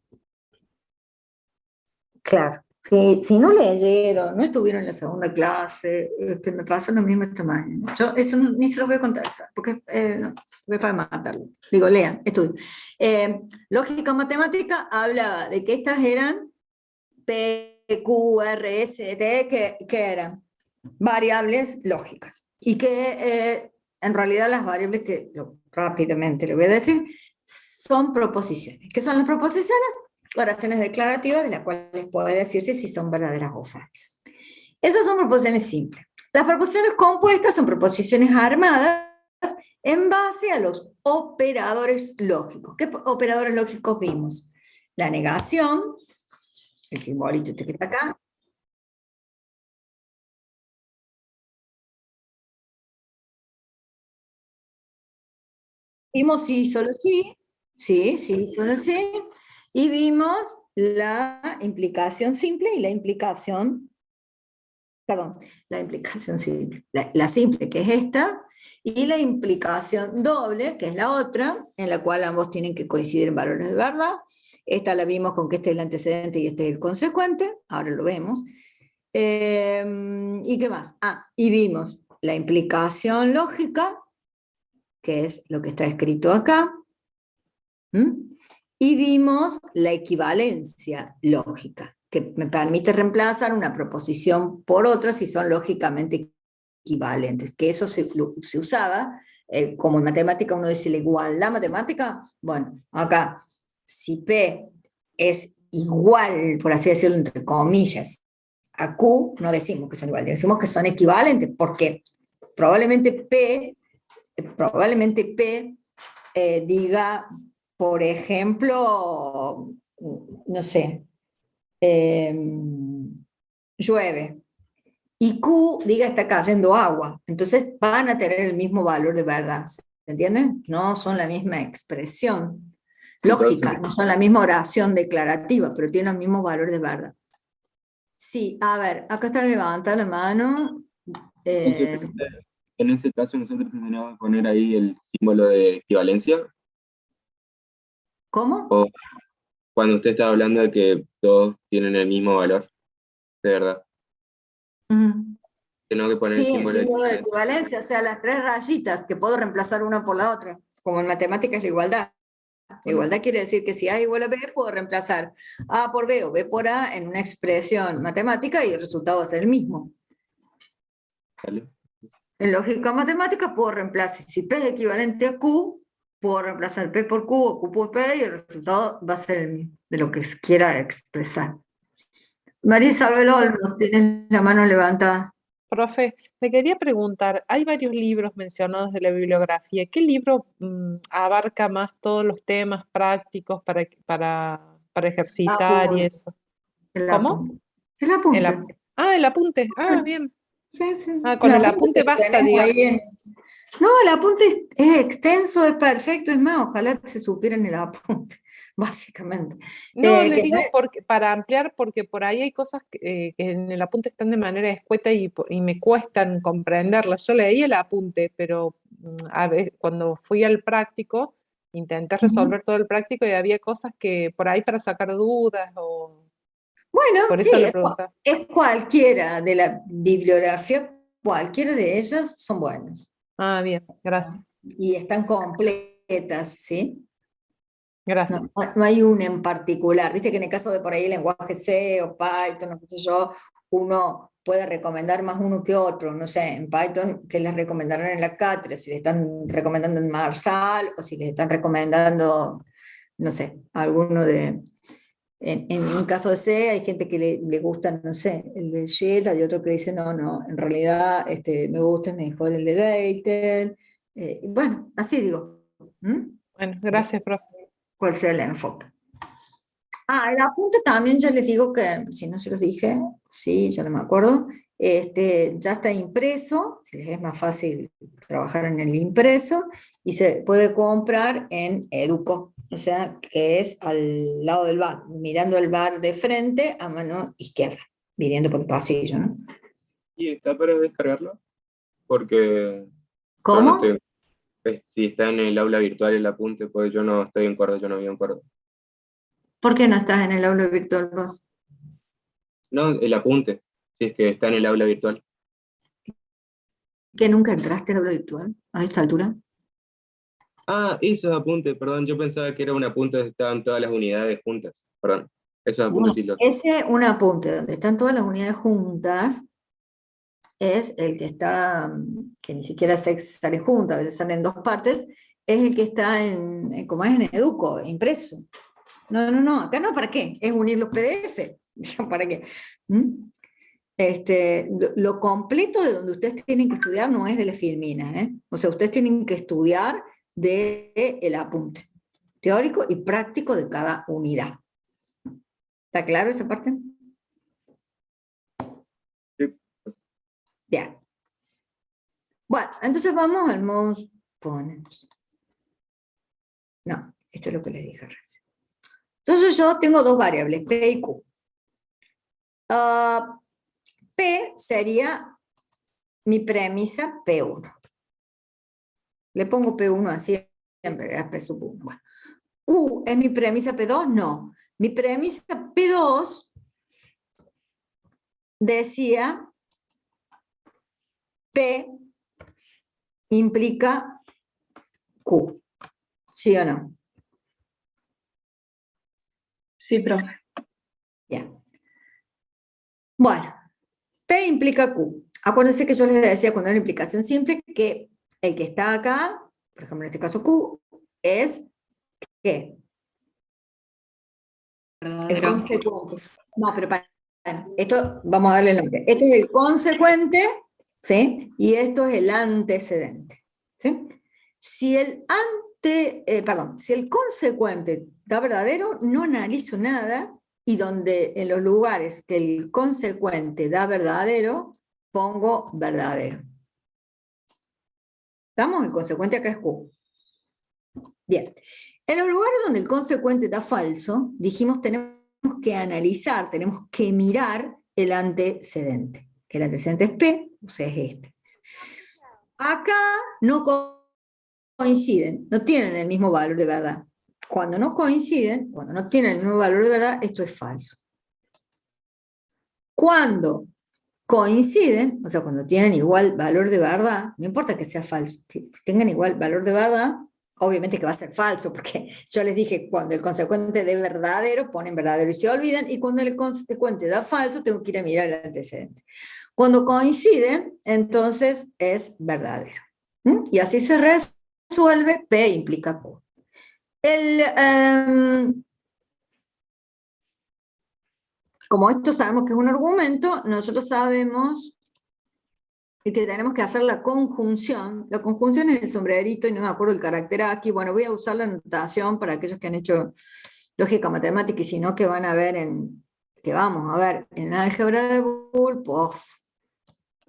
S1: Claro. Si no leyeron, no estuvieron en la segunda clase, me pasó lo mismo esta mañana. Yo eso ni se los voy a contar, porque no, voy para matarlo. Digo, lean, estudien. Lógica matemática habla de que estas eran P, Q, R, S, T, que eran variables lógicas. Y que en realidad las variables que rápidamente le voy a decir son proposiciones. ¿Qué son las proposiciones? Oraciones declarativas de las cuales puede decirse si son verdaderas o falsas. Esas son proposiciones simples. Las proposiciones compuestas son proposiciones armadas en base a los operadores lógicos. ¿Qué operadores lógicos vimos? La negación, el simbolito que está acá. Vimos sí, solo sí. Sí, sí, solo sí. Y vimos la implicación simple y la implicación, perdón, la implicación simple, la simple, que es esta, y la implicación doble, que es la otra, en la cual ambos tienen que coincidir en valores de verdad. Esta la vimos con que este es el antecedente y este es el consecuente, ahora lo vemos. ¿Y qué más? Y vimos la implicación lógica, que es lo que está escrito acá. Y vimos la equivalencia lógica, que me permite reemplazar una proposición por otra si son lógicamente equivalentes, que eso se usaba, como en matemática uno dice la igualdad matemática, bueno, acá, si P es igual, por así decirlo, entre comillas, a Q, no decimos que son iguales, decimos que son equivalentes, porque probablemente P diga, por ejemplo, no sé, llueve, y Q diga está cayendo agua, entonces van a tener el mismo valor de verdad, ¿se entienden? No son la misma expresión lógica, no son la misma oración declarativa, pero tienen el mismo valor de verdad. Sí, a ver, acá está levantada la mano.
S5: En ese caso nosotros tendríamos que poner ahí el símbolo de equivalencia.
S1: ¿Cómo?
S5: O cuando usted está hablando de que todos tienen el mismo valor, de verdad. Tengo que poner
S1: Sí,
S5: el símbolo de
S1: símbolo de
S5: equivalencia.
S1: equivalencia, o sea, las tres rayitas que puedo reemplazar una por la otra, como en matemáticas es la igualdad. La igualdad quiere decir que si A igual a B, puedo reemplazar A por B o B por A en una expresión matemática y el resultado va a ser el mismo.
S5: ¿Vale?
S1: En lógica matemática puedo reemplazar, si P es equivalente a Q, puedo reemplazar P por Q o Q por P y el resultado va a ser el mismo, de lo que quiera expresar. María Isabel Olmos, tienes la mano levantada.
S10: Profe, me quería preguntar, hay varios libros mencionados de la bibliografía. ¿Qué libro abarca más todos los temas prácticos para para ejercitar y eso.
S1: El
S10: ¿Cómo?
S1: apunte. El apunte.
S10: El apunte. Ah, bien.
S1: Sí, sí.
S10: Con el apunte
S1: que
S10: basta,
S1: tenés
S10: digamos.
S1: ahí No, el apunte es extenso, es perfecto, es más, ojalá se supieran el apunte, básicamente.
S10: No, le
S1: que
S10: digo
S1: no es-
S10: porque, para ampliar, porque por ahí hay cosas que en el apunte están de manera escueta y me cuestan comprenderlas. Yo leí el apunte, pero a veces, cuando fui al práctico, intenté resolver todo el práctico y había cosas que por ahí para sacar dudas o
S1: Bueno,
S10: por
S1: sí,
S10: eso lo preguntaba.
S1: es cualquiera de la bibliografía, cualquiera de ellas son buenas.
S10: Ah, bien, gracias.
S1: Y están completas, ¿sí?
S10: Gracias.
S1: No hay una en particular. Viste que en el caso de por ahí el lenguaje C o Python, no sé yo, uno puede recomendar más uno que otro. No sé, en Python, ¿qué les recomendarán en la cátedra? Si les están recomendando en Marsal o si les están recomendando, no sé, alguno de... En un caso de C hay gente que le gusta, no sé, el de Shield, hay otro que dice, no, en realidad me gusta mejor el de Deitel. Bueno, así digo.
S10: Bueno, gracias, profe.
S1: ¿Cuál sea el enfoque? El apunte también ya les digo que, si no se los dije, sí, ya no me acuerdo, ya está impreso, si les es más fácil trabajar en el impreso, y se puede comprar en Educo, o sea, que es al lado del bar, mirando el bar de frente a mano izquierda, viniendo por el pasillo, ¿no?
S5: ¿Y está para descargarlo? Porque yo
S1: ¿Cómo?
S5: no estoy, si está en el aula virtual el apunte, pues yo no estoy en Córdoba, yo no vivo en Córdoba.
S1: ¿Por qué no estás en el aula virtual vos?
S5: No, el apunte, si es que está en el aula virtual.
S1: ¿Que nunca entraste al aula virtual a esta altura?
S5: Esos apuntes, perdón, yo pensaba que era un apunte donde estaban todas las unidades juntas, perdón. Esos apuntes sí los...
S1: Ese, un apunte donde están todas las unidades juntas, es el que está, que ni siquiera sale junto, a veces sale en dos partes, es el que está como es en Educo, impreso. No, acá no, ¿para qué? Es unir los PDF, ¿para qué? Lo completo de donde ustedes tienen que estudiar no es de la Filmina, o sea, ustedes tienen que estudiar del apunte teórico y práctico de cada unidad. ¿Está claro esa parte?
S5: Sí.
S1: Bien. Bueno, entonces vamos al mouse ponemos. No, esto es lo que les dije recién. Entonces yo tengo dos variables, P y Q. P sería mi premisa P1. Le pongo P1 así, siempre es P sub 1. Bueno. Q es mi premisa P2, no. Mi premisa P2 decía P implica Q. ¿Sí o no?
S3: Sí, profe.
S1: Ya. Bueno, P implica Q. Acuérdense que yo les decía cuando era una implicación simple que el que está acá, por ejemplo en este caso Q, es ¿qué? El consecuente. No, pero para, esto vamos a darle el nombre. Esto es el consecuente, ¿sí? Y esto es el antecedente, ¿sí? Si el consecuente da verdadero, no analizo nada, y donde en los lugares que el consecuente da verdadero, pongo verdadero. ¿Estamos? El consecuente acá es Q. Bien. En los lugares donde el consecuente da falso, dijimos tenemos que analizar, tenemos que mirar el antecedente. El antecedente es P, o sea, es este. Acá no coinciden, no tienen el mismo valor de verdad. Cuando no coinciden, cuando no tienen el mismo valor de verdad, esto es falso. Cuando coinciden, o sea, cuando tienen igual valor de verdad, no importa que sea falso, que tengan igual valor de verdad, obviamente que va a ser falso, porque yo les dije, cuando el consecuente de verdadero, ponen verdadero y se olvidan, y cuando el consecuente da falso, tengo que ir a mirar el antecedente. Cuando coinciden, entonces es verdadero. Y así se resuelve, P implica Q. Como esto sabemos que es un argumento, nosotros sabemos que tenemos que hacer la conjunción. La conjunción es el sombrerito y no me acuerdo el carácter aquí. Bueno, voy a usar la notación para aquellos que han hecho lógica matemática, y sino que van a ver que vamos a ver en álgebra de Boole,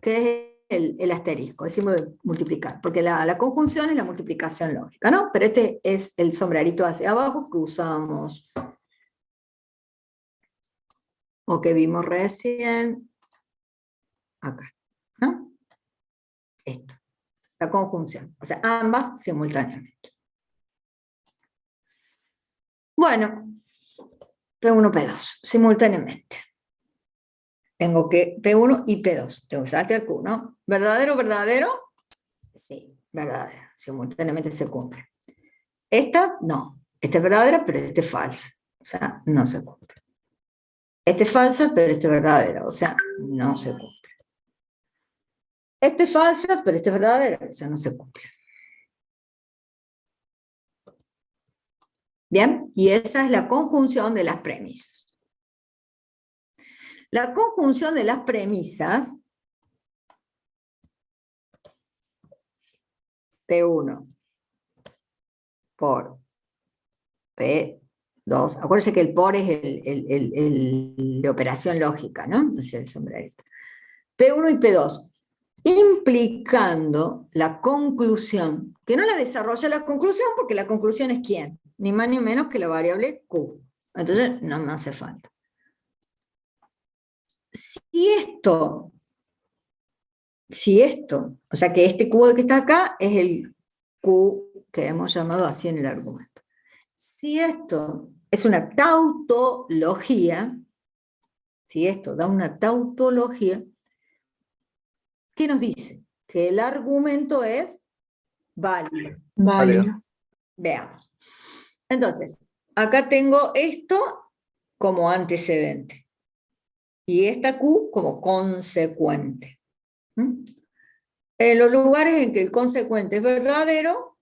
S1: que es el asterisco, el símbolo de multiplicar, porque la conjunción es la multiplicación lógica, ¿no? Pero este es el sombrerito hacia abajo que usamos, o que vimos recién, acá, ¿no? Esto, la conjunción, o sea, ambas simultáneamente. Bueno, P1, P2, simultáneamente. Tengo que P1 y P2, tengo que saltar Q, ¿no? ¿Verdadero, verdadero? Sí, verdadero, simultáneamente se cumple. Esta, no. Esta es verdadera, pero esta es falsa, o sea, no se cumple. Esta es falsa, pero esta es verdadera, o sea, no se cumple. Esta es falsa, pero esta es verdadera, o sea, no se cumple. Bien, y esa es la conjunción de las premisas. La conjunción de las premisas, P1 por P2, acuérdense que el por es el de operación lógica, ¿no? Entonces el sombrerito. P1 y P2, implicando la conclusión, que no la desarrolla la conclusión, porque la conclusión es ¿quién? Ni más ni menos que la variable Q. Entonces no me hace falta. Si esto, o sea que este Q que está acá es el Q que hemos llamado así en el argumento. Si esto es una tautología, si esto da una tautología, ¿qué nos dice? Que el argumento es válido.
S6: Válido.
S1: Veamos. Entonces, acá tengo esto como antecedente y esta Q como consecuente. En los lugares en que el consecuente es verdadero,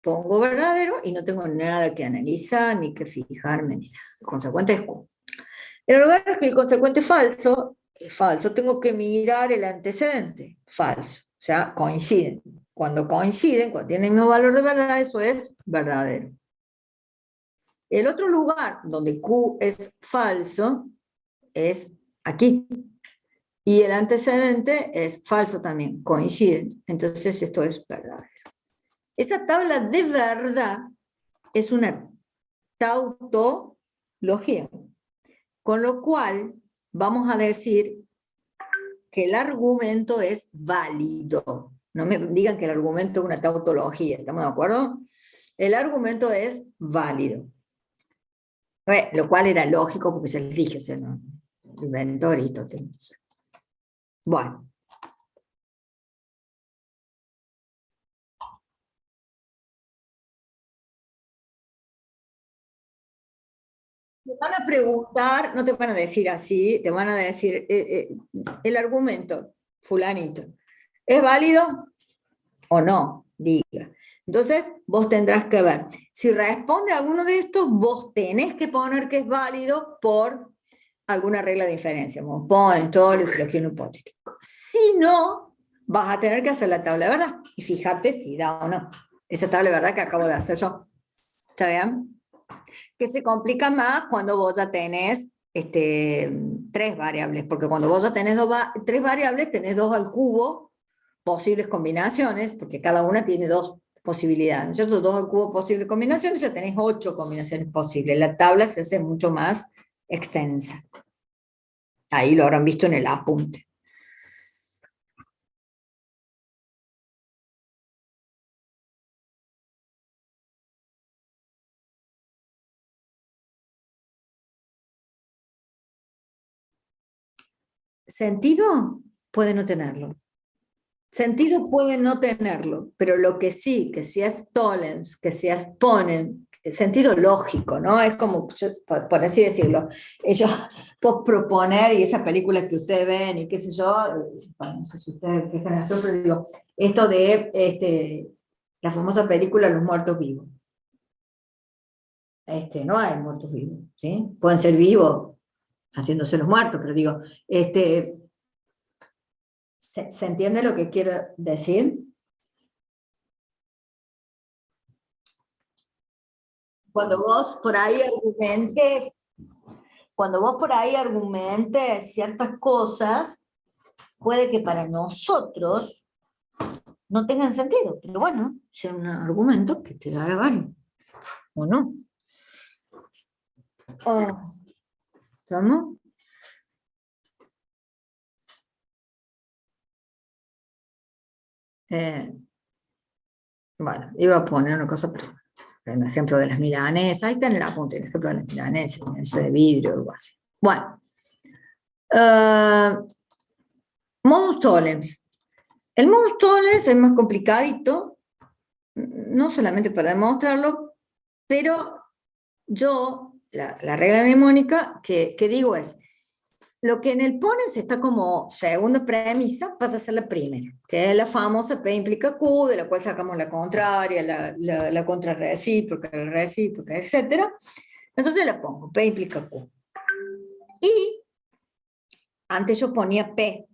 S1: pongo verdadero y no tengo nada que analizar, ni que fijarme, ni nada. El consecuente es Q. En los lugares que el consecuente es falso, tengo que mirar el antecedente, falso. O sea, coinciden. Cuando coinciden, cuando tienen el mismo valor de verdad, eso es verdadero. El otro lugar donde Q es falso es aquí. Y el antecedente es falso también, coinciden. Entonces esto es verdadero. Esa tabla de verdad es una tautología. Con lo cual vamos a decir que el argumento es válido. No me digan que el argumento es una tautología, ¿estamos de acuerdo? El argumento es válido. Lo cual era lógico porque se les dije, o sea, no, lo inventó Aristóteles. Bueno. Te van a preguntar, no te van a decir así, te van a decir, el argumento, fulanito, ¿es válido o no? Diga. Entonces, vos tendrás que ver. Si responde a alguno de estos, vos tenés que poner que es válido por alguna regla de inferencia, como ponen todo el silogismo hipotético. Si no, vas a tener que hacer la tabla de verdad y fijarte si da o no. Esa tabla de verdad que acabo de hacer yo. ¿Está bien? Que se complica más cuando vos ya tenés tres variables, porque cuando vos ya tenés tres variables, tenés 2 al cubo, posibles combinaciones, porque cada una tiene 2 posibilidades, ¿no es cierto? 2 al cubo posibles combinaciones, ya tenés 8 combinaciones posibles. La tabla se hace mucho más extensa. Ahí lo habrán visto en el apunte. ¿Sentido? Puede no tenerlo. Sentido puede no tenerlo, pero lo que sí es tollens, que sí es ponen, sentido lógico, ¿no? Es como, por así decirlo, ellos por proponer, y esas películas que ustedes ven, y qué sé yo, bueno, no sé si ustedes qué generación, pero digo, esto de la famosa película Los muertos vivos. No hay muertos vivos, ¿sí? Pueden ser vivos haciéndose los muertos, pero digo, ¿se entiende lo que quiero decir? Cuando vos por ahí argumentes ciertas cosas, puede que para nosotros no tengan sentido, pero bueno, sea un argumento que te dará vale, ¿o no? ¿Estamos? Bueno, iba a poner una cosa, pero un ejemplo de las milanesas, ahí está en el apunte, el ejemplo de las milanesas, ese de vidrio o algo así. Bueno, modus tollens. El modus tollens es más complicadito, no solamente para demostrarlo, pero yo, la regla mnemónica que digo es, lo que en el ponens está como segunda premisa pasa a ser la primera, que es la famosa P implica Q, de la cual sacamos la contraria, la contrarrecíproca, la recíproca, etc. Entonces la pongo, P implica Q. Y antes yo ponía P.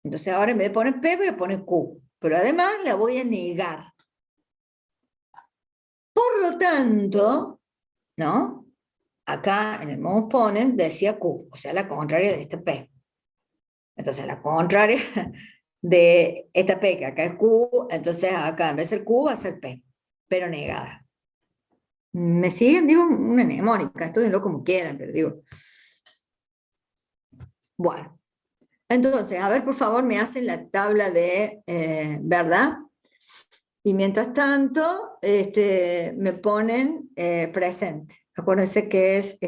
S1: Entonces ahora en vez de poner P voy a poner Q. Pero además la voy a negar. Por lo tanto, ¿no? Acá en el modus ponens decía Q, o sea, la contraria de esta P. Entonces la contraria de esta P, que acá es Q, entonces acá en vez de ser Q va a ser P, pero negada. ¿Me siguen? Digo una mnemónica, estudienlo como quieran, pero digo. Bueno, entonces, a ver, por favor, me hacen la tabla de verdad. Y mientras tanto, me ponen presente. Acuérdense que es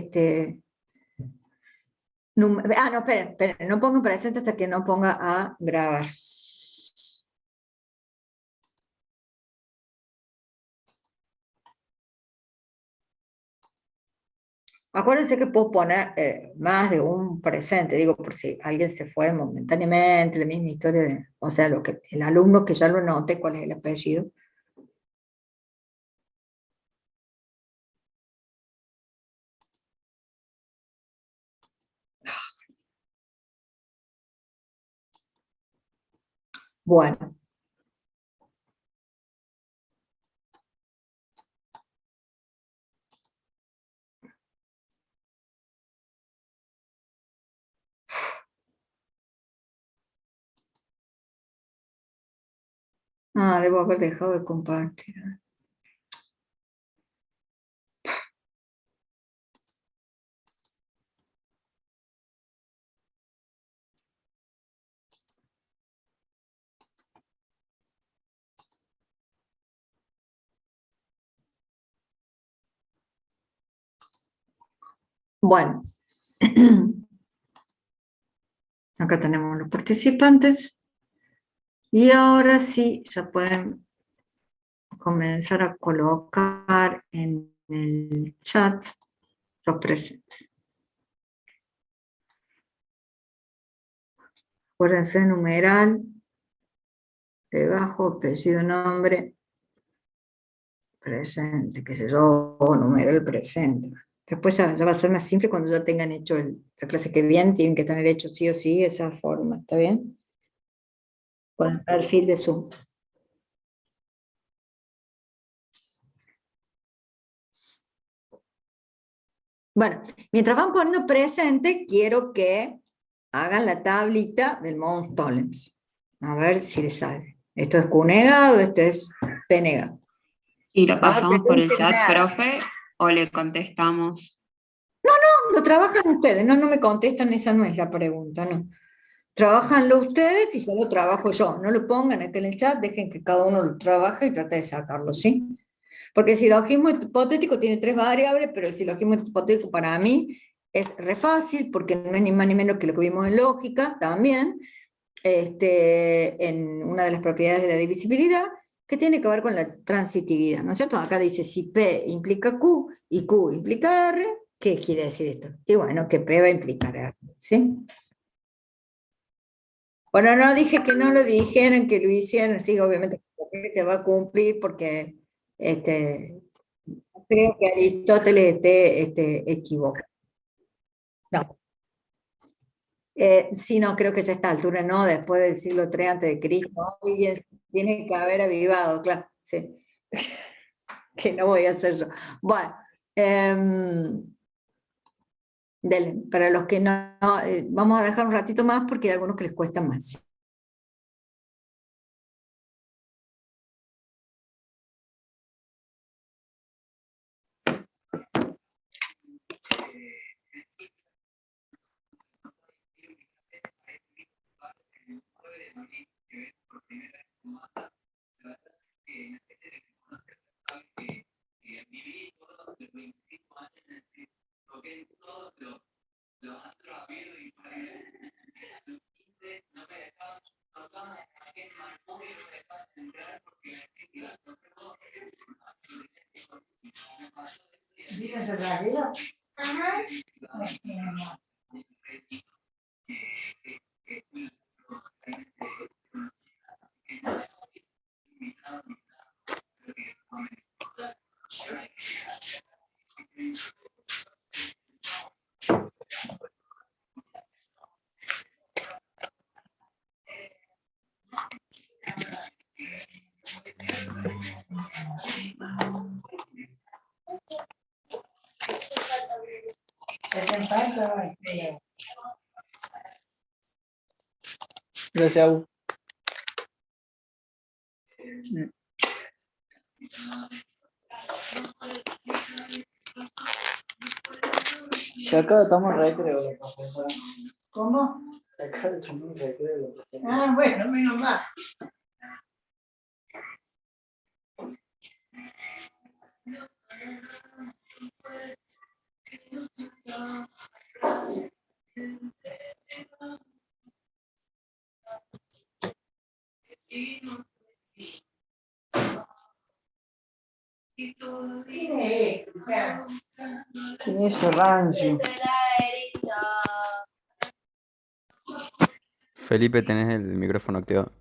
S1: no, esperen, no pongan presente hasta que no ponga a grabar. Acuérdense que puedo poner más de un presente, digo, por si alguien se fue momentáneamente, la misma historia o sea, el alumno que ya lo note cuál es el apellido. Bueno. Debo haber dejado de compartir. Bueno. Acá tenemos los participantes. Y ahora sí, ya pueden comenzar a colocar en el chat los presentes. Acuérdense, numeral, legajo, apellido, nombre, presente, qué sé yo, numeral presente. Después ya va a ser más simple cuando ya tengan hecho la clase que viene, tienen que tener hecho sí o sí esa forma, ¿está bien? Con el perfil de Zoom. Bueno, mientras van poniendo presente, quiero que hagan la tablita del modus tollens. A ver si les sale. Esto es Q negado, este es P negado.
S8: ¿Y lo
S1: No
S8: pasamos por el
S1: pregunten
S8: chat,
S1: nada.
S8: profe, o le contestamos?
S1: No, lo trabajan ustedes, no me contestan, esa no es la pregunta, no. Trabajanlo ustedes y se lo trabajo yo. No lo pongan aquí en el chat, dejen que cada uno lo trabaje y trate de sacarlo, ¿sí? Porque el silogismo hipotético tiene 3 variables, pero el silogismo hipotético para mí es re fácil, porque no es ni más ni menos que lo que vimos en lógica también, en una de las propiedades de la divisibilidad, que tiene que ver con la transitividad, ¿no es cierto? Acá dice si P implica Q y Q implica R, ¿qué quiere decir esto? Y bueno, que P va a implicar R, ¿sí? Bueno, no dije que no lo dijeran, que lo hicieran, sí, obviamente se va a cumplir porque creo que Aristóteles esté equivocado. No. Sí, no, creo que ya a esta altura no, después del siglo III a.C., alguien tiene que haber avivado, claro, sí. que no voy a hacer yo. Bueno, dale, para los que vamos a dejar un ratito más porque hay algunos que les cuesta más.
S11: Gracias, Au. Se acaba de tomar recreo la profesora. ¿Cómo? Se acaba de tomar recreo la profesora. Ah, bueno, menos mal. ¿Quién es ese rancio?
S12: Felipe, tenés el micrófono activado.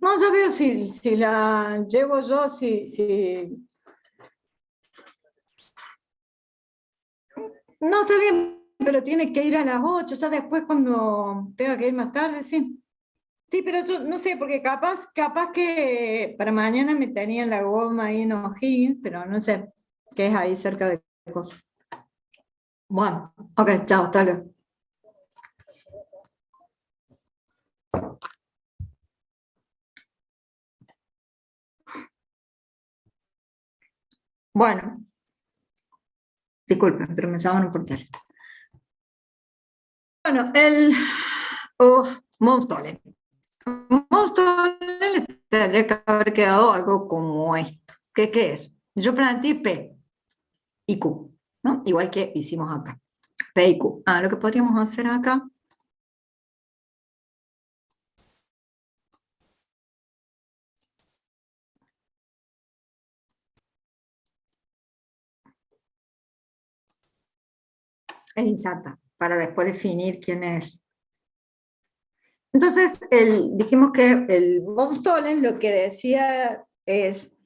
S1: No, ya veo si la llevo yo, si... No, está bien, pero tiene que ir a las 8, ya después cuando tenga que ir más tarde, sí. Sí, pero yo no sé, porque capaz que para mañana me tenían la goma ahí en O'Higgins, pero no sé, que es ahí cerca de cosas. Bueno, ok, chao, hasta luego. Bueno, disculpen, pero me llamaron por teléfono. Bueno, Monstolen. Monstolen le tendría que haber quedado algo como esto. ¿Qué es? Yo planteé P y Q, ¿no? Igual que hicimos acá. P y Q. Lo que podríamos hacer acá es inserta, para después definir quién es. Entonces, dijimos que el von Stollen lo que decía es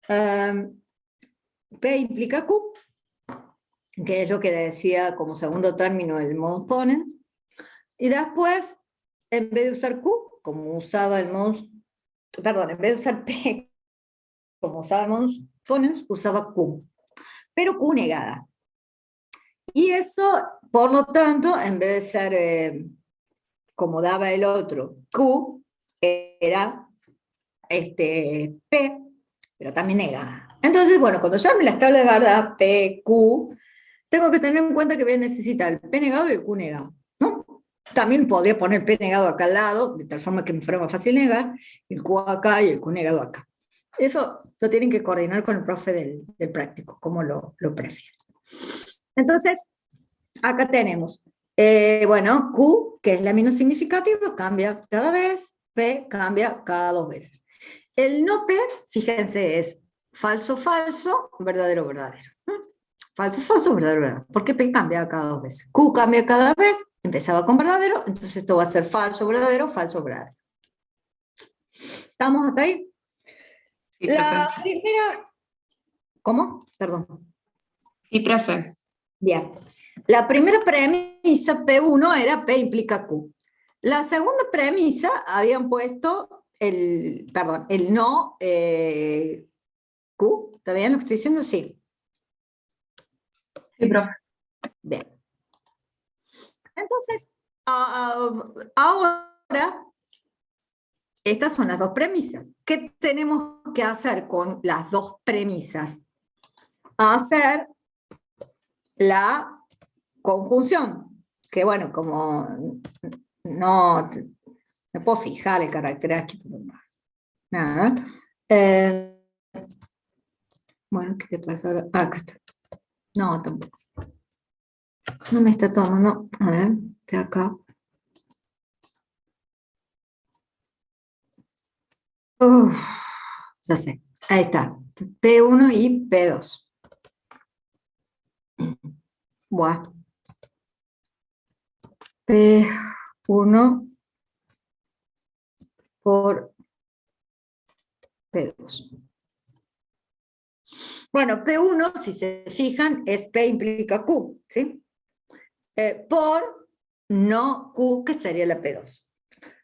S1: P implica Q, que es lo que decía como segundo término el mode ponent, y después, en vez de usar Q, como usaba el mode, perdón, en vez de usar P, como usaba el mode ponent, usaba Q, pero Q negada. Y eso, por lo tanto, en vez de ser como daba el otro, Q, era P, pero también negada. Entonces, bueno, cuando yo arme las tablas de verdad, P, Q, tengo que tener en cuenta que voy a necesitar el P negado y el Q negado, ¿no? También podría poner P negado acá al lado, de tal forma que me fuera más fácil negar, el Q acá y el Q negado acá. Eso lo tienen que coordinar con el profe del práctico, como lo prefieren. Entonces, acá tenemos, bueno, Q, que es la menos significativa, cambia cada vez, P cambia cada 2 veces. El no P, fíjense, es falso, falso, verdadero, verdadero. Falso, falso, verdadero, verdadero. ¿Por qué P cambia cada 2 veces? Q cambia cada vez, empezaba con verdadero, entonces esto va a ser falso, verdadero, falso, verdadero. ¿Estamos hasta ahí?
S8: Sí,
S1: La
S8: profe.
S1: primera... ¿Cómo? Perdón.
S8: Sí, profe.
S1: Bien. La primera premisa, P1, era P implica Q. La segunda premisa habían puesto el no Q. ¿Está bien lo que estoy diciendo? Sí.
S3: Sí, profe.
S1: Bien. Entonces, ahora, estas son las dos premisas. ¿Qué tenemos que hacer con las dos premisas? Hacer la conjunción, que bueno, como no me puedo fijar el carácter aquí, pero nada. Bueno, ¿qué pasa ahora? Acá está. No, tampoco. No me está tomando, a ver, de acá. Ya sé, ahí está. P1 y P2. Buah. P1 por P2. Bueno, P1, si se fijan, es P implica Q, ¿sí? Por no Q, que sería la P2.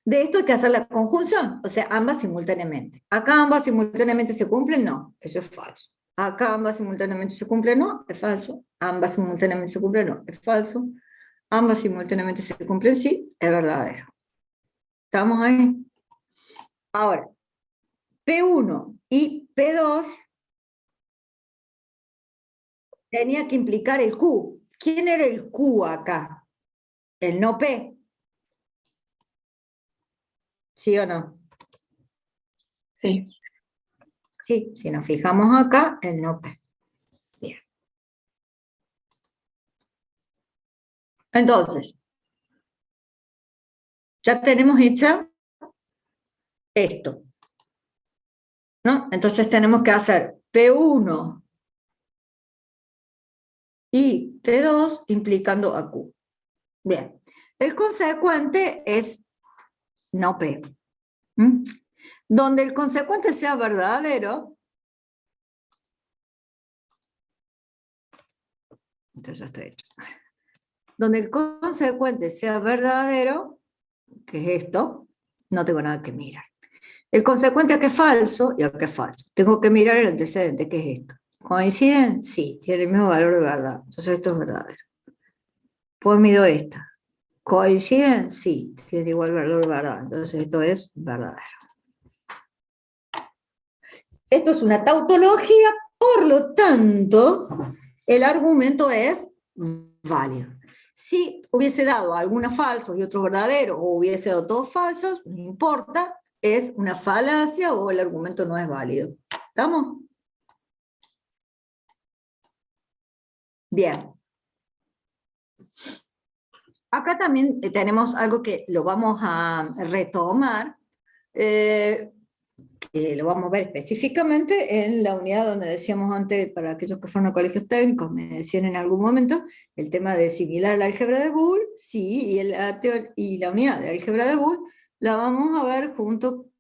S1: De esto hay que hacer la conjunción, o sea, ambas simultáneamente. Acá ambas simultáneamente se cumplen, no, eso es falso. Acá ambas simultáneamente se cumplen, no, es falso. Ambas simultáneamente se cumplen, no, es falso. Ambas simultáneamente se cumplen, sí, es verdadero. ¿Estamos ahí? Ahora, P1 y P2 tenía que implicar el Q. ¿Quién era el Q acá? El no P. ¿Sí o no?
S8: Sí.
S1: Sí, si nos fijamos acá, el no P. Bien. Entonces, ya tenemos hecha esto, ¿no? Entonces tenemos que hacer P1 y P2 implicando a Q. Bien. El consecuente es no P. ¿Mm? Donde el consecuente sea verdadero, entonces ya está hecho. Donde el consecuente sea verdadero, que es esto, no tengo nada que mirar. El consecuente acá es falso y acá es falso. Tengo que mirar el antecedente, que es esto. ¿Coinciden? Sí, tiene el mismo valor de verdad. Entonces esto es verdadero. Pues mido esta. ¿Coinciden? Sí, tiene igual valor de verdad. Entonces esto es verdadero. Esto es una tautología, por lo tanto, el argumento es válido. Si hubiese dado algunos falsos y otros verdaderos, o hubiese dado todos falsos, no importa, es una falacia o el argumento no es válido. ¿Estamos? Bien. Acá también tenemos algo que lo vamos a retomar, lo vamos a ver específicamente en la unidad donde decíamos antes, para aquellos que fueron a colegios técnicos, me decían en algún momento, el tema de similar al álgebra de Boole, sí, y la unidad de álgebra de Boole la vamos a ver junto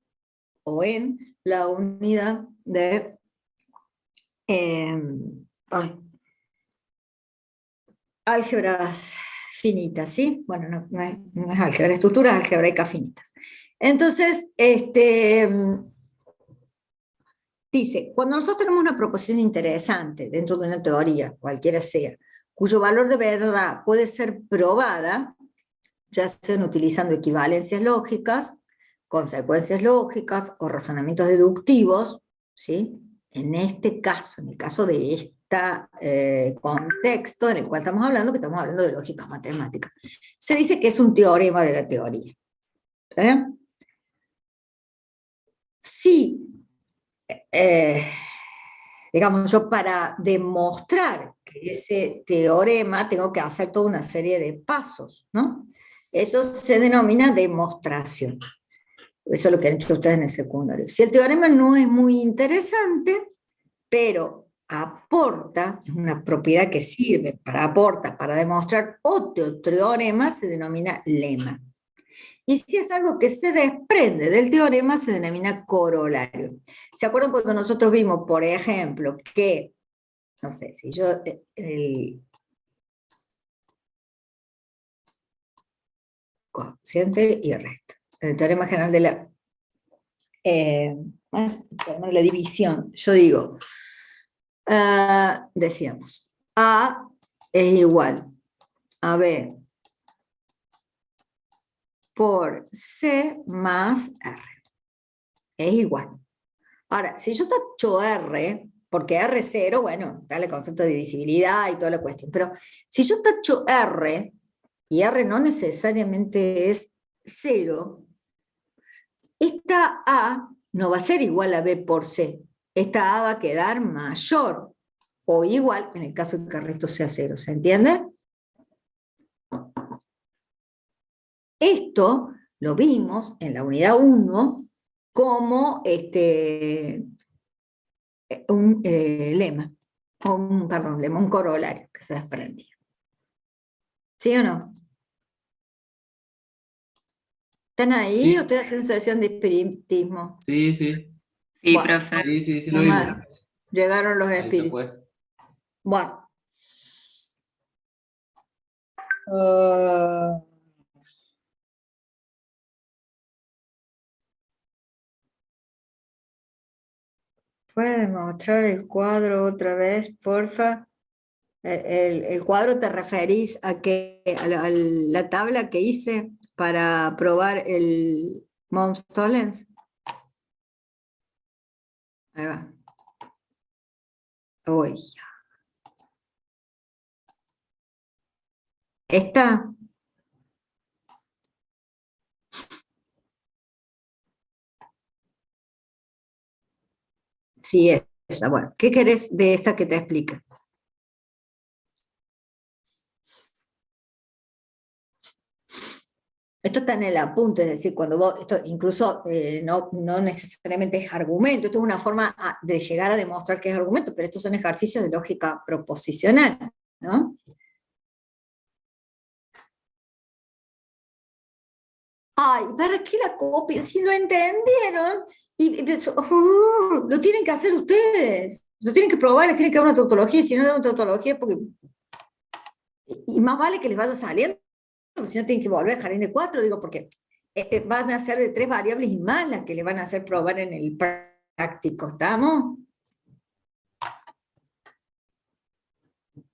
S1: o en la unidad de álgebras finitas, ¿sí? Bueno, no es álgebra, estructuras algebraicas finitas. Entonces, dice, cuando nosotros tenemos una proposición interesante dentro de una teoría, cualquiera sea, cuyo valor de verdad puede ser probada, ya sean utilizando equivalencias lógicas, consecuencias lógicas o razonamientos deductivos, ¿sí? En este caso, en el caso de este contexto en el cual estamos hablando, que estamos hablando de lógica matemática, se dice que es un teorema de la teoría. Sí. Digamos, yo para demostrar que ese teorema tengo que hacer toda una serie de pasos, ¿no? Eso se denomina demostración. Eso es lo que han hecho ustedes en el secundario. Si el teorema no es muy interesante, pero aporta, es una propiedad que sirve para demostrar otro teorema, se denomina lema. Y si es algo que se desprende del teorema, se denomina corolario. ¿Se acuerdan cuando nosotros vimos, por ejemplo, que, no sé, si yo, cociente y recta, en el teorema general de la división, yo digo, decíamos, A es igual a B por C más R. Es igual. Ahora, si yo tacho R, porque R es 0, bueno, está el concepto de divisibilidad y toda la cuestión, pero si yo tacho R, y R no necesariamente es 0, esta A no va a ser igual a B por C. Esta A va a quedar mayor o igual en el caso de que el resto sea 0. ¿Se entiende? Esto lo vimos en la unidad 1 como un lema, un corolario que se desprendía. ¿Sí o no? ¿Están ahí
S4: Sí.
S1: o tienen sensación de espiritismo?
S4: Sí, sí.
S8: Sí,
S1: Bueno,
S8: profe.
S4: Sí, lo vimos.
S1: llegaron los
S4: Ahí está,
S1: espíritus.
S4: pues.
S1: Bueno. ¿Puedes mostrar el cuadro otra vez, porfa? El cuadro te referís a la tabla que hice para probar el Mons-Tollens. Ahí va. Uy. ¿Esta? Sí, esa. Bueno, ¿qué querés de esta que te explique? Esto está en el apunte, es decir, cuando vos, esto incluso no necesariamente es argumento, esto es una forma de llegar a demostrar que es argumento, pero estos son ejercicios de lógica proposicional, ¿no? Ay, ¿para qué la copian? Si lo entendieron, lo tienen que hacer ustedes. Lo tienen que probar, les tienen que dar una tautología, y si no dan una tautología, porque... Y más vale que les vaya saliendo, porque si no tienen que volver a jardín de 4, digo, porque van a ser de 3 variables y más las que le van a hacer probar en el práctico, ¿estamos?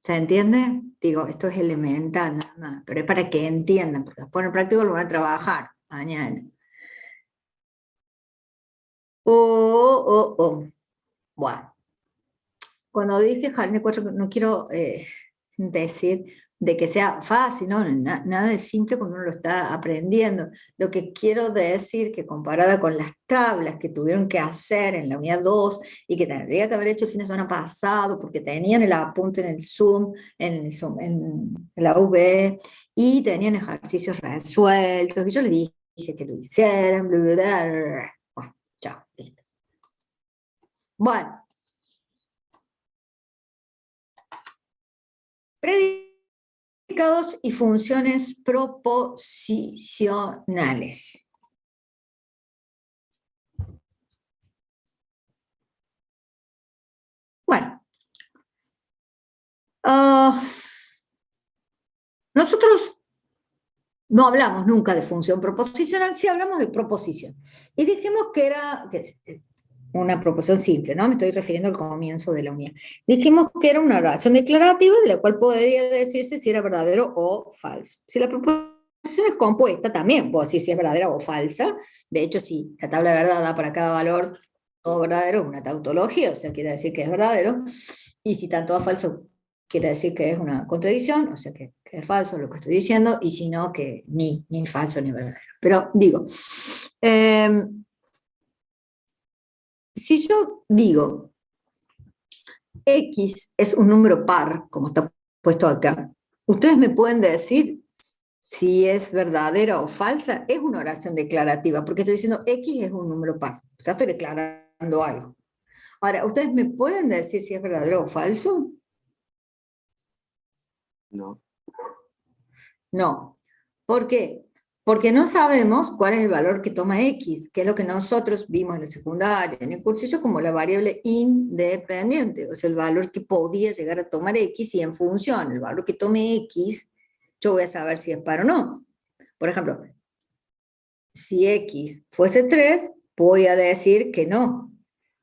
S1: ¿Se entiende? Digo, esto es elemental nada más, pero es para que entiendan, porque después en el práctico lo van a trabajar mañana. Bueno, cuando dije jardín de 4, no quiero decir de que sea fácil, no, nada de simple cuando uno lo está aprendiendo. Lo que quiero decir que comparada con las tablas que tuvieron que hacer en la unidad 2 y que tendría que haber hecho el fin de semana pasado porque tenían el apunte en el Zoom, en la UV, y tenían ejercicios resueltos, y yo les dije que lo hicieran, bla, bla, bla. Bueno, chao, listo. Bueno. Predicados y funciones proposicionales. Bueno, nosotros no hablamos nunca de función proposicional, sí hablamos de proposición. Y dijimos que era una proposición simple, ¿no? Me estoy refiriendo al comienzo de la unidad. Dijimos que era una oración declarativa de la cual podría decirse si era verdadero o falso. Si la proposición es compuesta, también puedo decir si es verdadera o falsa. De hecho, si la tabla de verdad da para cada valor todo verdadero, es una tautología, o sea, quiere decir que es verdadero. Y si tanto da falso, quiere decir que es una contradicción, o sea, que es falso lo que estoy diciendo, y si no, que ni falso ni verdadero. Pero digo, si yo digo X es un número par, como está puesto acá, ustedes me pueden decir si es verdadera o falsa. Es una oración declarativa, porque estoy diciendo X es un número par, o sea, estoy declarando algo. Ahora, ¿ustedes me pueden decir si es verdadero o falso?
S5: No.
S1: No. ¿Por qué? Porque no sabemos cuál es el valor que toma X, que es lo que nosotros vimos en la secundaria, en el cursillo, como la variable independiente, o sea, el valor que podía llegar a tomar X, y en función del valor que tome X, yo voy a saber si es par o no. Por ejemplo, si X fuese 3, voy a decir que no.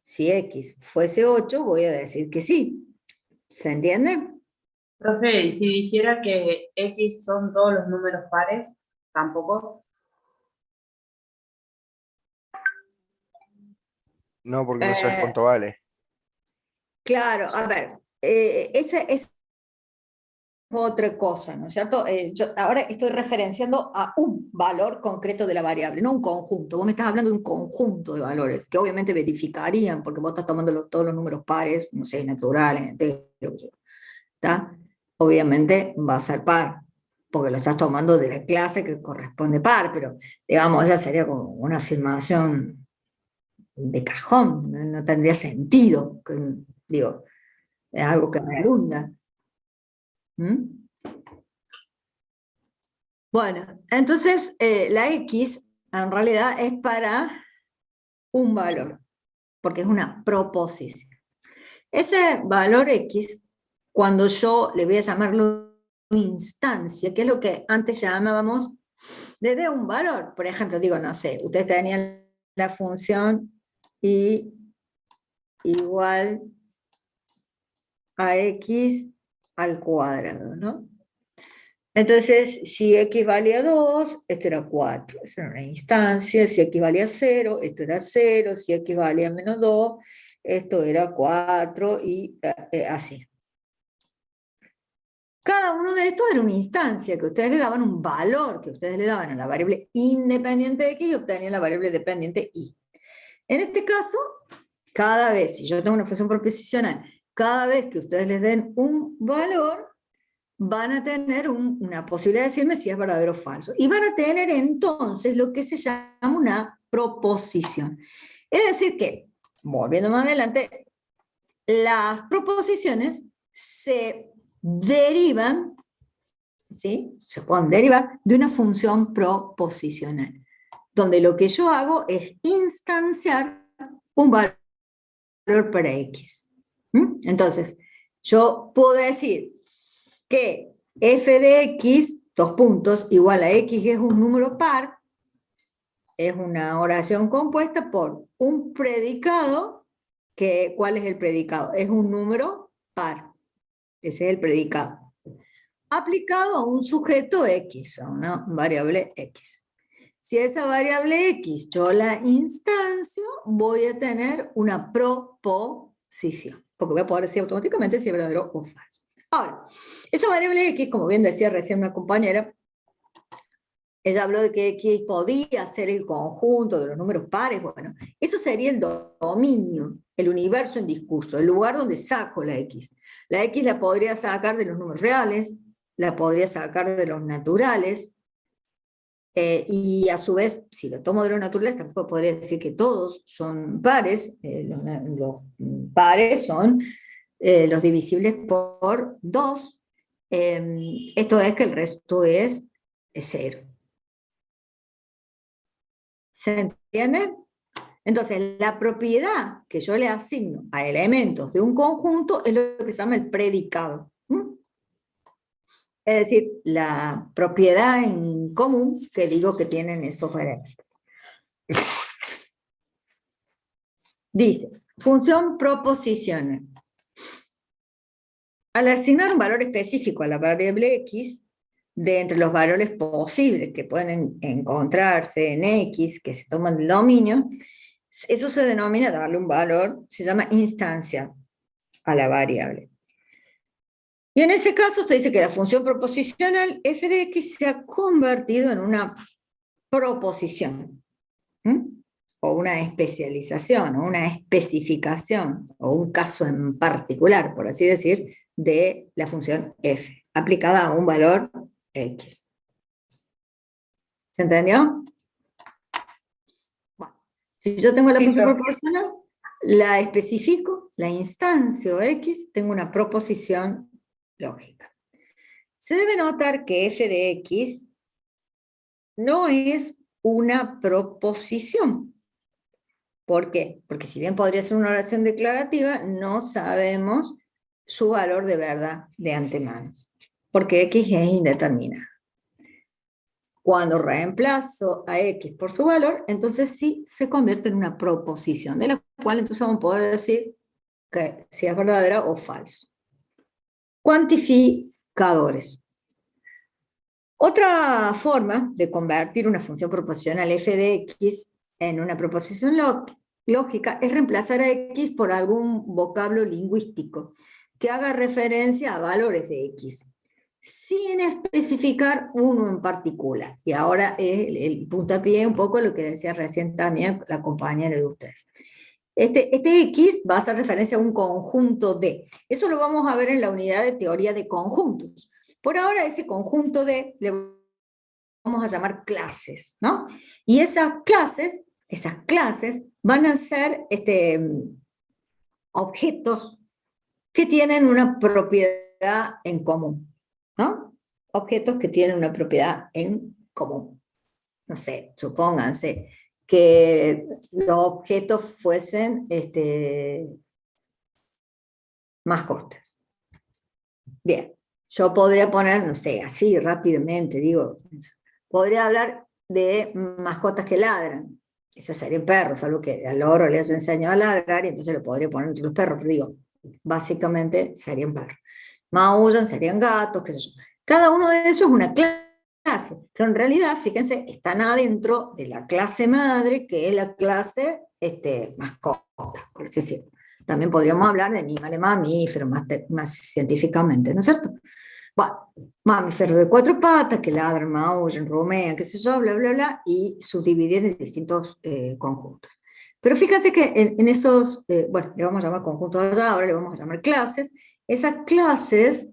S1: Si X fuese 8, voy a decir que sí. ¿Se entiende?
S3: Profe, y si dijera que X son todos los números pares, ¿tampoco?
S6: No, porque no sabes cuánto vale.
S1: Claro, a ver, esa es otra cosa, ¿no es cierto? Yo ahora estoy referenciando a un valor concreto de la variable, no un conjunto. Vos me estás hablando de un conjunto de valores, que obviamente verificarían, porque vos estás tomando todos los números pares, no sé, naturales, enteros, ¿está? Obviamente va a ser par, porque lo estás tomando de la clase que corresponde par, pero digamos, esa sería como una afirmación de cajón, no tendría sentido, digo, es algo que redunda. ¿Mm? Bueno, entonces la X en realidad es para un valor, porque es una proposición. Ese valor X, cuando yo le voy a llamarlo instancia, que es lo que antes llamábamos de un valor, por ejemplo, digo, no sé, ustedes tenían la función y igual a X al cuadrado, ¿no? Entonces, si X valía 2, esto era 4, esa era una instancia. Si X valía 0, esto era 0, si X valía menos 2, esto era 4, y así. Cada uno de estos era una instancia, que ustedes le daban un valor, que ustedes le daban a la variable independiente X y obtenían la variable dependiente Y. En este caso, cada vez, si yo tengo una función proposicional, cada vez que ustedes les den un valor, van a tener una posibilidad de decirme si es verdadero o falso. Y van a tener entonces lo que se llama una proposición. Es decir que, volviendo más adelante, las proposiciones se derivan, ¿sí? Se pueden derivar de una función proposicional. donde lo que yo hago es instanciar un valor para X. Entonces, yo puedo decir que f de X, dos puntos, igual a X es un número par, es una oración compuesta por un predicado, ¿cuál es el predicado? Es un número par, ese es el predicado, aplicado a un sujeto X, a una variable X. Si esa variable X yo la instancio, voy a tener una proposición, porque voy a poder decir automáticamente si es verdadero o falso. Ahora, esa variable X, como bien decía recién una compañera, ella habló de que X podía ser el conjunto de los números pares. Bueno, eso sería el dominio, el universo en discurso, el lugar donde saco la X. La X la podría sacar de los números reales, la podría sacar de los naturales, y a su vez, si lo tomo de los naturales, tampoco podría decir que todos son pares. Los pares son los divisibles por 2. Esto es que el resto es 0. ¿Se entiende? Entonces, la propiedad que yo le asigno a elementos de un conjunto es lo que se llama el predicado. Es decir, la propiedad en común que digo que tienen esos elementos. Dice, función proposicional. Al asignar un valor específico a la variable X, de entre los valores posibles que pueden encontrarse en X, que se toman del dominio, eso se denomina darle un valor, se llama instancia a la variable. Y en ese caso se dice que la función proposicional f de X se ha convertido en una proposición, o una especialización, o una especificación, o un caso en particular, por así decir, de la función f, aplicada a un valor X. ¿Se entendió? Bueno, si yo tengo la función proposicional, la especifico, la instancio X, tengo una proposición lógica. Se debe notar que f de X no es una proposición. ¿Por qué? Porque si bien podría ser una oración declarativa, no sabemos su valor de verdad de antemano, porque X es indeterminada. Cuando reemplazo a X por su valor, entonces sí se convierte en una proposición, de la cual entonces vamos a poder decir que si es verdadera o falso. Cuantificadores. Otra forma de convertir una función proposicional f de X en una proposición lógica es reemplazar a X por algún vocablo lingüístico que haga referencia a valores de X, sin especificar uno en particular. Y ahora es el puntapié un poco lo que decía recién también la compañera de ustedes. Este X va a hacer referencia a un conjunto de. Eso lo vamos a ver en la unidad de teoría de conjuntos. Por ahora ese conjunto de le vamos a llamar clases, ¿no? Y esas clases van a ser objetos que tienen una propiedad en común, ¿no? Objetos que tienen una propiedad en común. No sé, supónganse que los objetos fuesen mascotas. Bien, yo podría poner, no sé, así rápidamente, digo, podría hablar de mascotas que ladran. Esas serían perros, algo que al loro les enseñó a ladrar y entonces lo podría poner entre los perros, pero digo, básicamente serían perros. Maullan serían gatos, qué sé yo. Cada uno de esos es una clase, que en realidad, fíjense, están adentro de la clase madre, que es la clase mascota, por así decirlo. También podríamos hablar de animales mamíferos, más científicamente, ¿no es cierto? Bueno, mamíferos de 4 patas, que ladran, maullan, rumean, qué sé yo, bla, bla, bla, y subdividir en distintos conjuntos. Pero fíjense que en esos, bueno, le vamos a llamar conjuntos allá, ahora le vamos a llamar clases. Esas clases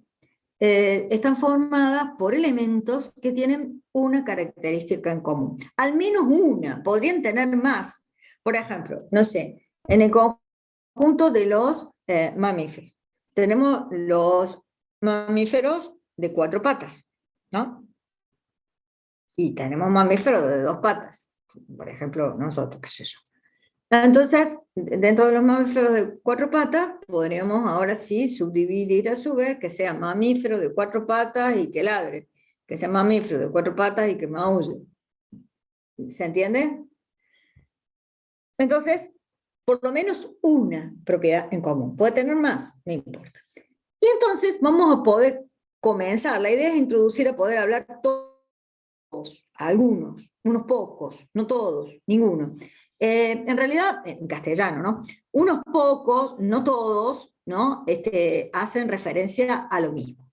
S1: están formadas por elementos que tienen una característica en común. Al menos una, podrían tener más. Por ejemplo, no sé, en el conjunto de los mamíferos. Tenemos los mamíferos de 4 patas, ¿no? Y tenemos mamíferos de 2 patas. por ejemplo, nosotros, qué sé yo. Entonces, dentro de los mamíferos de 4 patas, podríamos ahora sí subdividir a su vez que sea mamífero de 4 patas y que ladre, que sea mamífero de 4 patas y que maulle. ¿Se entiende? Entonces, por lo menos una propiedad en común. Puede tener más, no importa. Y entonces vamos a poder comenzar. La idea es introducir a poder hablar todos, algunos, unos pocos, no todos, ninguno. En realidad, en castellano, ¿no? Unos pocos, no todos, ¿no? Hacen referencia a lo mismo.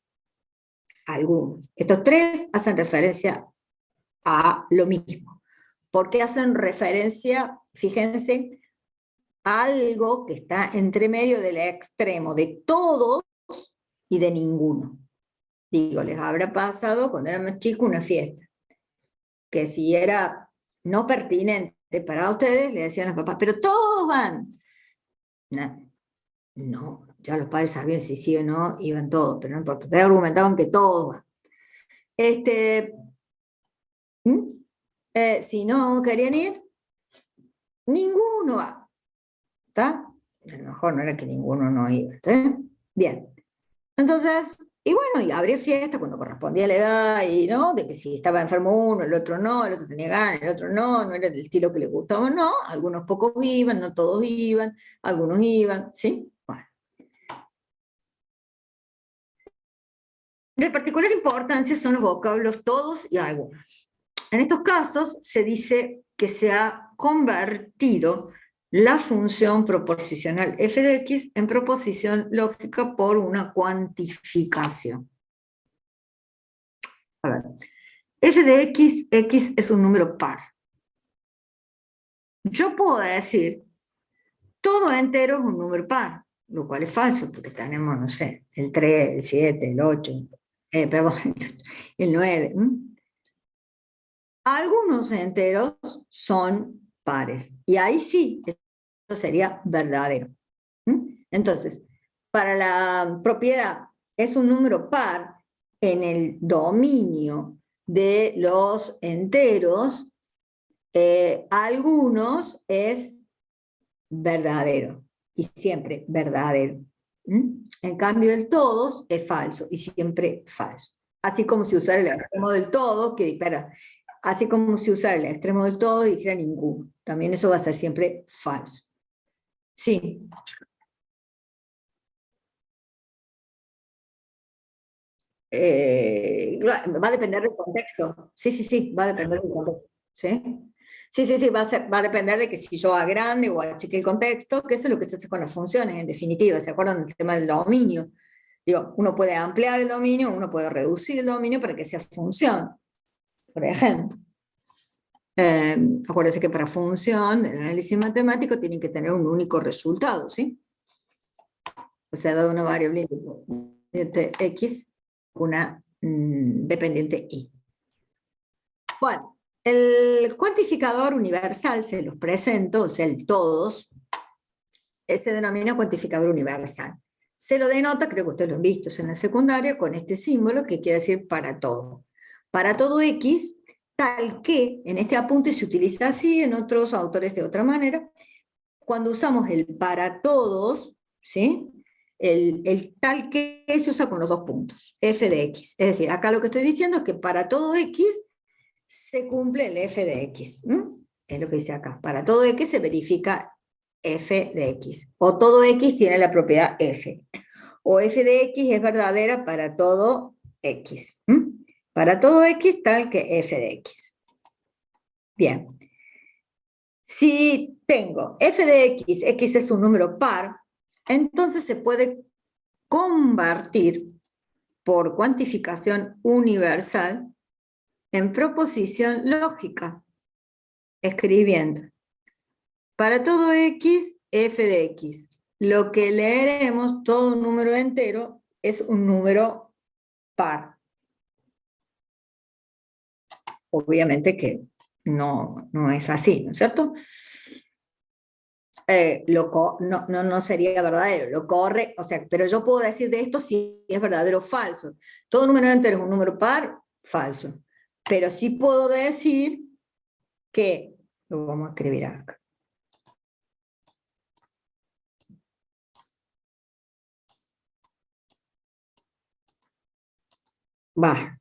S1: Algunos. Estos 3 hacen referencia a lo mismo. Porque hacen referencia, fíjense, a algo que está entre medio del extremo de todos y de ninguno. Digo, les habrá pasado cuando eran más chicos una fiesta, que si era no pertinente para ustedes, le decían a los papás, pero todos van. No, ya los padres sabían si sí o no, iban todos, pero no importa. Ustedes argumentaban que todos van. Si no querían ir, ninguno va. ¿Está? A lo mejor no era que ninguno no iba. ¿Está? Bien. Entonces, y bueno, y habría fiesta cuando correspondía a la edad, y no, de que si estaba enfermo uno, el otro no, el otro tenía ganas, el otro no, no era del estilo que le gustaba, no, algunos pocos iban, no todos iban, algunos iban, ¿sí? Bueno. De particular importancia son los vocablos todos y algunos. En estos casos se dice que se ha convertido la función proposicional f de x en proposición lógica por una cuantificación. A ver, f de x, x es un número par. Yo puedo decir, todo entero es un número par, lo cual es falso, porque tenemos, no sé, el 3, el 7, el 8, perdón, el 9. Algunos enteros son pares, y ahí sí, eso sería verdadero. Entonces, para la propiedad es un número par en el dominio de los enteros, algunos es verdadero, y siempre verdadero. En cambio, el todos es falso, y siempre falso. Así como si usara el extremo del todo, así como si usara el extremo del todo y dijera ninguno. También eso va a ser siempre falso. Sí. Va a depender del contexto. Sí, va a depender del contexto. Sí, va a depender de que si yo agrande o achique el contexto, que eso es lo que se hace con las funciones, en definitiva. ¿Se acuerdan del tema del dominio? Digo, uno puede ampliar el dominio, uno puede reducir el dominio para que sea función. Por ejemplo. Acuérdense que para función, el análisis matemático tienen que tener un único resultado, ¿sí? O sea, dado una variable independiente x, una dependiente y. Bueno, el cuantificador universal, se los presento, o sea, el todos, se denomina cuantificador universal. Se lo denota, creo que ustedes lo han visto en la secundaria, con este símbolo que quiere decir para todo. Para todo x, tal que, en este apunte se utiliza así, en otros autores de otra manera, cuando usamos el para todos, ¿sí? El tal que se usa con los 2 puntos, f de x. Es decir, acá lo que estoy diciendo es que para todo x se cumple el f de x. Es lo que dice acá. Para todo x se verifica f de x. O todo x tiene la propiedad f. O f de x es verdadera para todo x. Para todo x tal que f de x. Bien. Si tengo f de x, x es un número par, entonces se puede convertir por cuantificación universal en proposición lógica, escribiendo para todo x, f de x. Lo que leeremos, todo un número entero, es un número par. Obviamente que no es así, ¿no es cierto? No sería verdadero, lo corre, o sea, pero yo puedo decir de esto si es verdadero o falso. Todo número entero es un número par, falso. Pero sí puedo decir que Lo vamos a escribir acá. Va,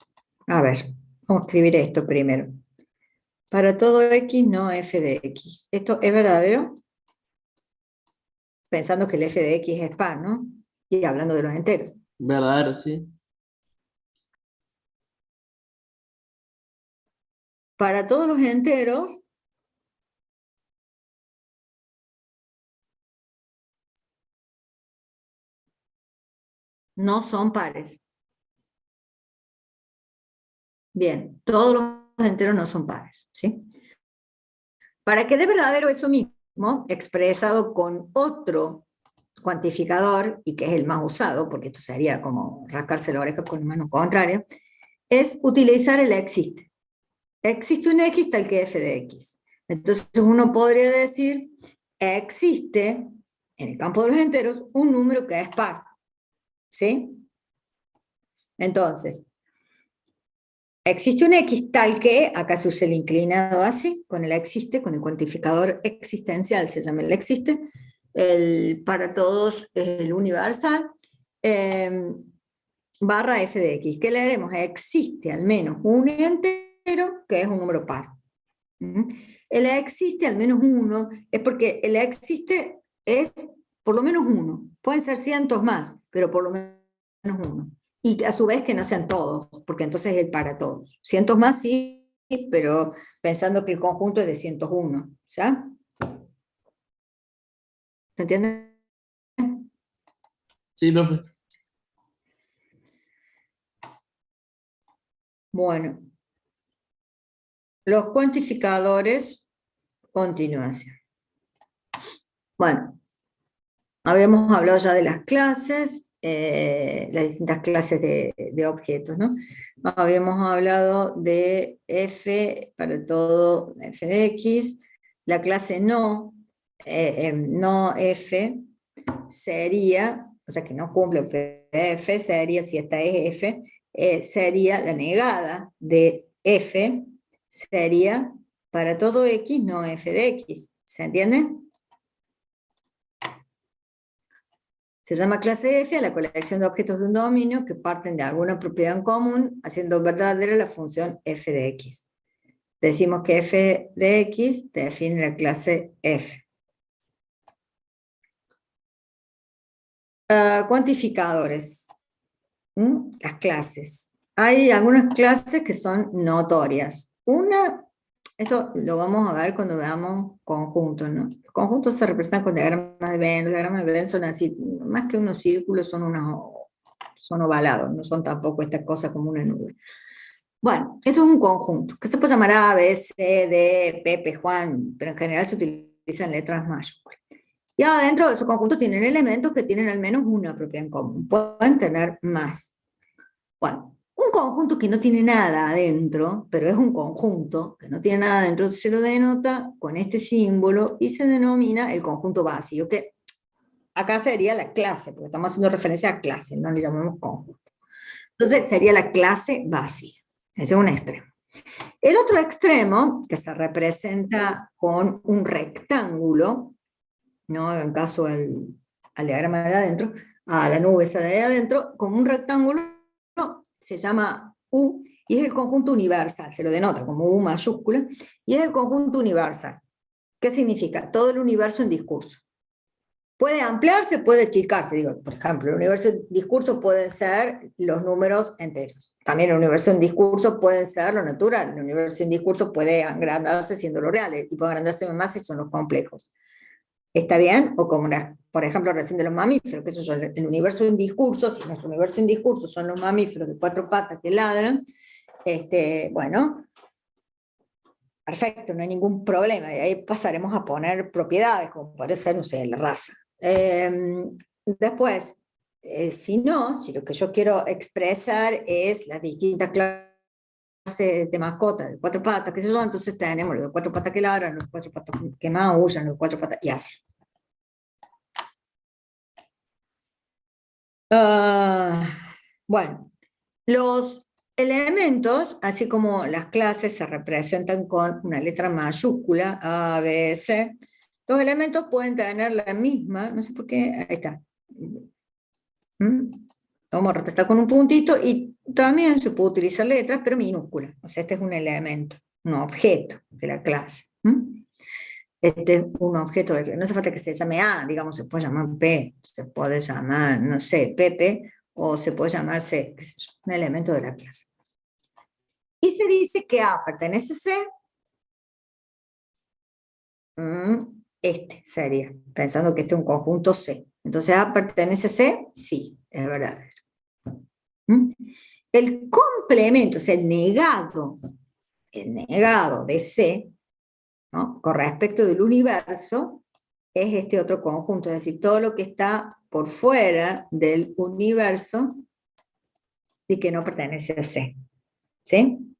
S1: a ver, vamos a escribir esto primero. Para todo x, no f de x. ¿Esto es verdadero? Pensando que el f de x es par, ¿no? Y hablando de los enteros.
S4: Verdadero, sí.
S1: Para todos los enteros, no son pares. Bien, todos los enteros no son pares, ¿sí? Para que dé verdadero eso mismo, expresado con otro cuantificador, y que es el más usado, porque esto sería como rascarse la oreja con la mano contraria, es utilizar el existe. Existe un x tal que f de x. Entonces uno podría decir, existe, en el campo de los enteros, un número que es par. ¿Sí? Entonces, existe un x tal que, acá se usa el inclinado así, con el existe, con el cuantificador existencial, se llama el existe, el para todos es el universal, barra f de x. ¿Qué leeremos? Existe al menos un entero que es un número par. El existe al menos uno es porque el existe es por lo menos uno. Pueden ser cientos más, pero por lo menos uno. Y a su vez que no sean todos, porque entonces es el para todos. Cientos más sí, pero pensando que el conjunto es de 101. ¿Ya? ¿Se entiende?
S4: Sí, profe.
S1: Bueno. Los cuantificadores, continuación. Bueno, habíamos hablado ya de las clases, las distintas clases de objetos, ¿no? Habíamos hablado de f para todo f de x, la clase no f sería, o sea que no cumple f, sería, si esta es f, sería la negada de f, sería para todo x no f de x. ¿Se entiende? Se llama clase F a la colección de objetos de un dominio que parten de alguna propiedad en común, haciendo verdadera la función f de x. Decimos que f de x define la clase F. Cuantificadores. Las clases. Hay algunas clases que son notorias. Una, esto lo vamos a ver cuando veamos conjuntos, ¿no? Los conjuntos se representan con diagramas de Venn. Los diagramas de Venn son así, más que unos círculos, son ovalados, no son tampoco esta cosa como una nube. Bueno, esto es un conjunto, que se puede llamar A, B, C, D, Pepe, Juan, pero en general se utilizan letras mayúsculas. Y adentro de esos conjuntos tienen elementos que tienen al menos una propiedad en común. Pueden tener más. Bueno, un conjunto que no tiene nada adentro, pero es un conjunto que no tiene nada adentro, se lo denota con este símbolo y se denomina el conjunto vacío, que acá sería la clase, porque estamos haciendo referencia a clase, no le llamamos conjunto. Entonces sería la clase vacía. Ese es un extremo. El otro extremo, que se representa con un rectángulo, no en caso al diagrama de adentro, a la nube esa de ahí adentro, como un rectángulo, se llama U, y es el conjunto universal, se lo denota como U mayúscula, y es el conjunto universal. ¿Qué significa? Todo el universo en discurso. Puede ampliarse, puede achicarse. Digo, por ejemplo, el universo en discurso pueden ser los números enteros. También el universo en discurso puede ser lo natural. El universo en discurso puede agrandarse siendo lo real, y puede agrandarse más si son los complejos. ¿Está bien? O como, por ejemplo, recién de los mamíferos, que eso es el universo en discurso, si nuestro universo en discurso son los mamíferos de 4 patas que ladran, bueno, perfecto, no hay ningún problema, y ahí pasaremos a poner propiedades, como puede ser, no sé, la raza. Después, si no, si lo que yo quiero expresar es las distintas clases de mascotas, de 4 patas, qué sé yo, entonces tenemos los de 4 patas que ladran, los 4 patas que maullan, los 4 patas, y así. Bueno, los elementos, así como las clases se representan con una letra mayúscula, A, B, C, los elementos pueden tener la misma, no sé por qué, ahí está. Vamos a representar con un puntito y también se puede utilizar letras, pero minúsculas. O sea, este es un elemento, un objeto de la clase. Este es un objeto de clase. No hace falta que se llame A, digamos, se puede llamar P, se puede llamar, no sé, Pepe, o se puede llamar C, qué sé yo, un elemento de la clase. Y se dice que A pertenece a C. Este sería, pensando que este es un conjunto C. Entonces A pertenece a C, sí, es verdadero. El complemento, o sea, el negado de C, ¿no?, con respecto del universo, es este otro conjunto, es decir, todo lo que está por fuera del universo y que no pertenece a C. ¿Sí?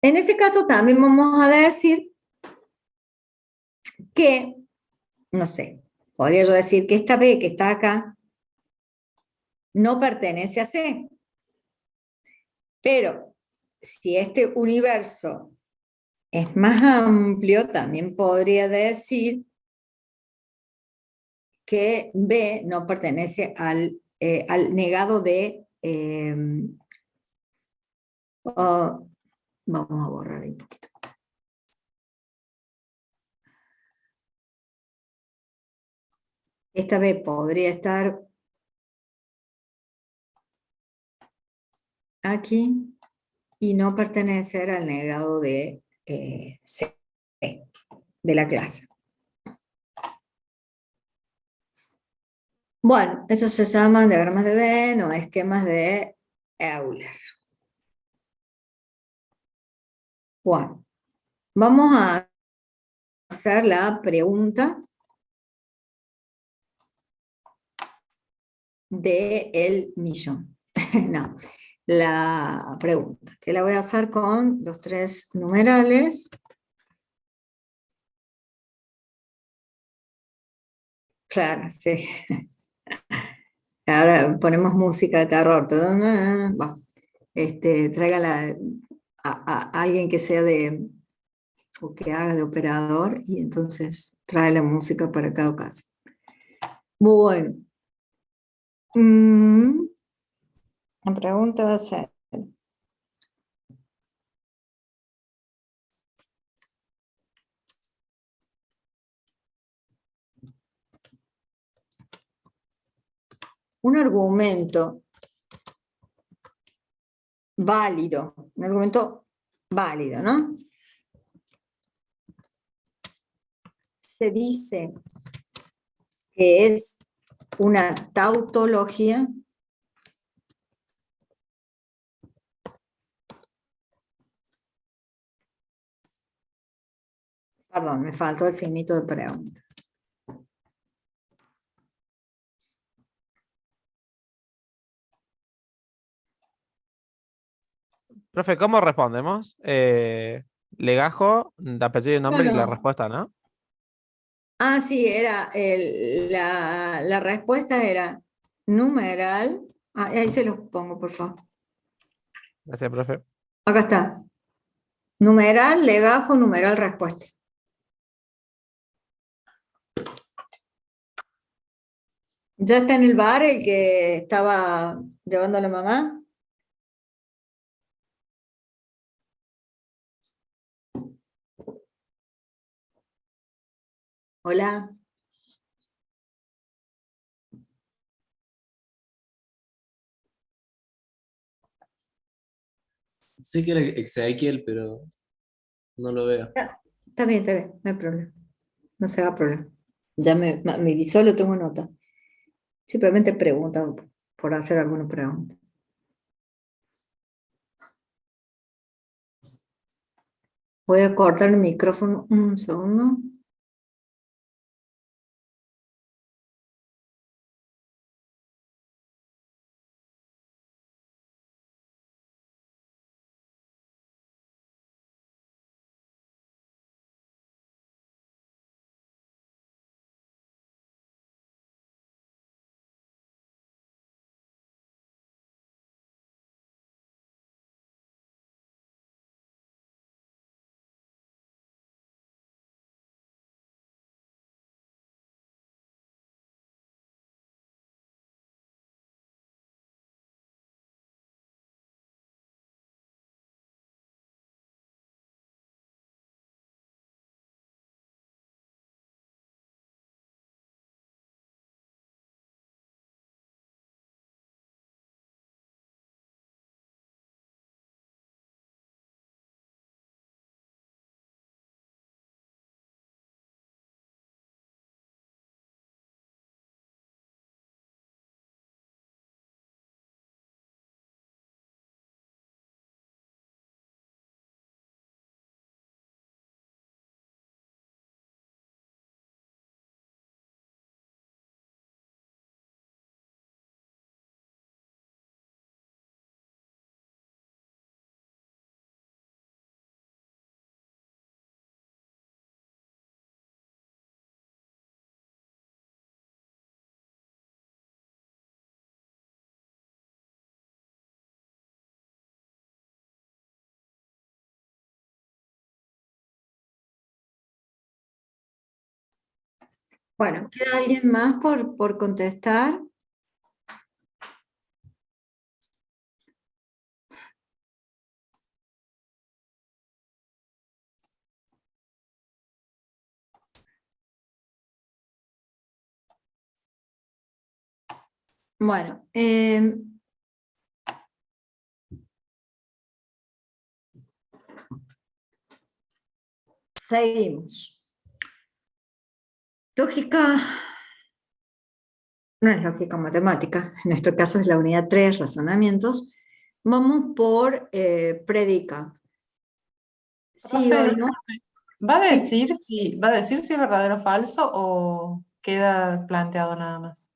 S1: En ese caso también vamos a decir que, no sé, podría yo decir que esta B que está acá no pertenece a C. Pero si este universo es más amplio, también podría decir que B no pertenece al negado de... vamos a borrar un poquito. Esta B podría estar aquí y no pertenecer al negado de C, de la clase. Bueno, eso se llaman diagramas de Venn o esquemas de Euler. Bueno, vamos a hacer la pregunta del millón. No, la pregunta, que la voy a hacer con los 3 numerales. Claro, sí. Ahora ponemos música de terror. Bueno, tráigala a alguien que sea de, o que haga de operador, y entonces trae la música para cada caso. Bueno. La pregunta va a ser, un argumento válido, ¿no? Se dice que es una tautología. Perdón, me faltó el signito de pregunta.
S13: Profe, ¿cómo respondemos? Legajo, de apellido y nombre y la
S1: No.
S13: respuesta, ¿no?
S1: Ah, sí, era la respuesta era numeral. Ahí se los pongo, por favor.
S13: Gracias, profe.
S1: Acá está. Numeral, legajo, numeral, respuesta. ¿Ya está en el bar el que estaba llevando a la mamá? Hola.
S4: Sé que era Ezequiel, pero no lo veo.
S1: Está bien, no hay problema. No se haga problema. Ya mi visor lo tengo nota. Simplemente pregunta por hacer alguna pregunta. Voy a cortar el micrófono un segundo. Bueno, ¿queda alguien más por contestar? Bueno, seguimos. Lógica, no es lógica matemática, en nuestro caso es la unidad 3, razonamientos. Vamos por predicados. Sí
S14: Profe,
S1: o no.
S14: ¿va a
S1: Sí.
S14: decir si es verdadero o falso o queda planteado nada más?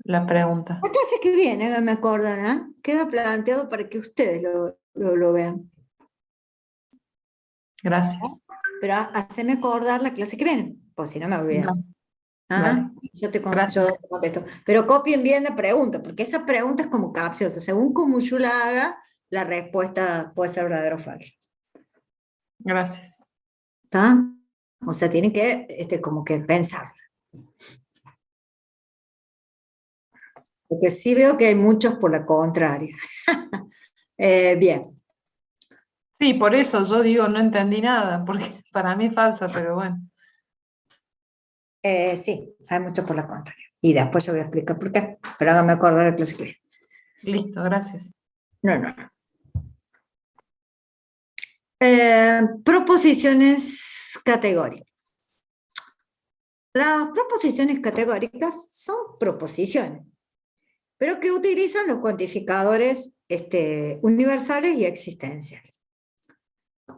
S14: La pregunta.
S1: La clase que viene, me acordará, queda planteado para que ustedes lo vean.
S14: Gracias.
S1: Pero haceme acordar la clase que viene, pues si no me olvido.
S14: Vale.
S1: Yo te
S14: Gracias.
S1: contesto. Pero copien bien la pregunta, porque esa pregunta es como capciosa. Según como yo la haga, la respuesta puede ser verdadera o falsa.
S14: Gracias.
S1: ¿Está? O sea, tienen que como que pensar. Porque sí veo que hay muchos por la contraria. Bien.
S14: Sí, por eso yo digo no entendí nada, porque para mí es falsa, pero bueno.
S1: Sí, hay muchos por la contraria. Y después yo voy a explicar por qué. Pero hágame acordar la clase que viene.
S14: Listo, gracias.
S1: No. Proposiciones categóricas. Las proposiciones categóricas son proposiciones, pero que utilizan los cuantificadores universales y existenciales.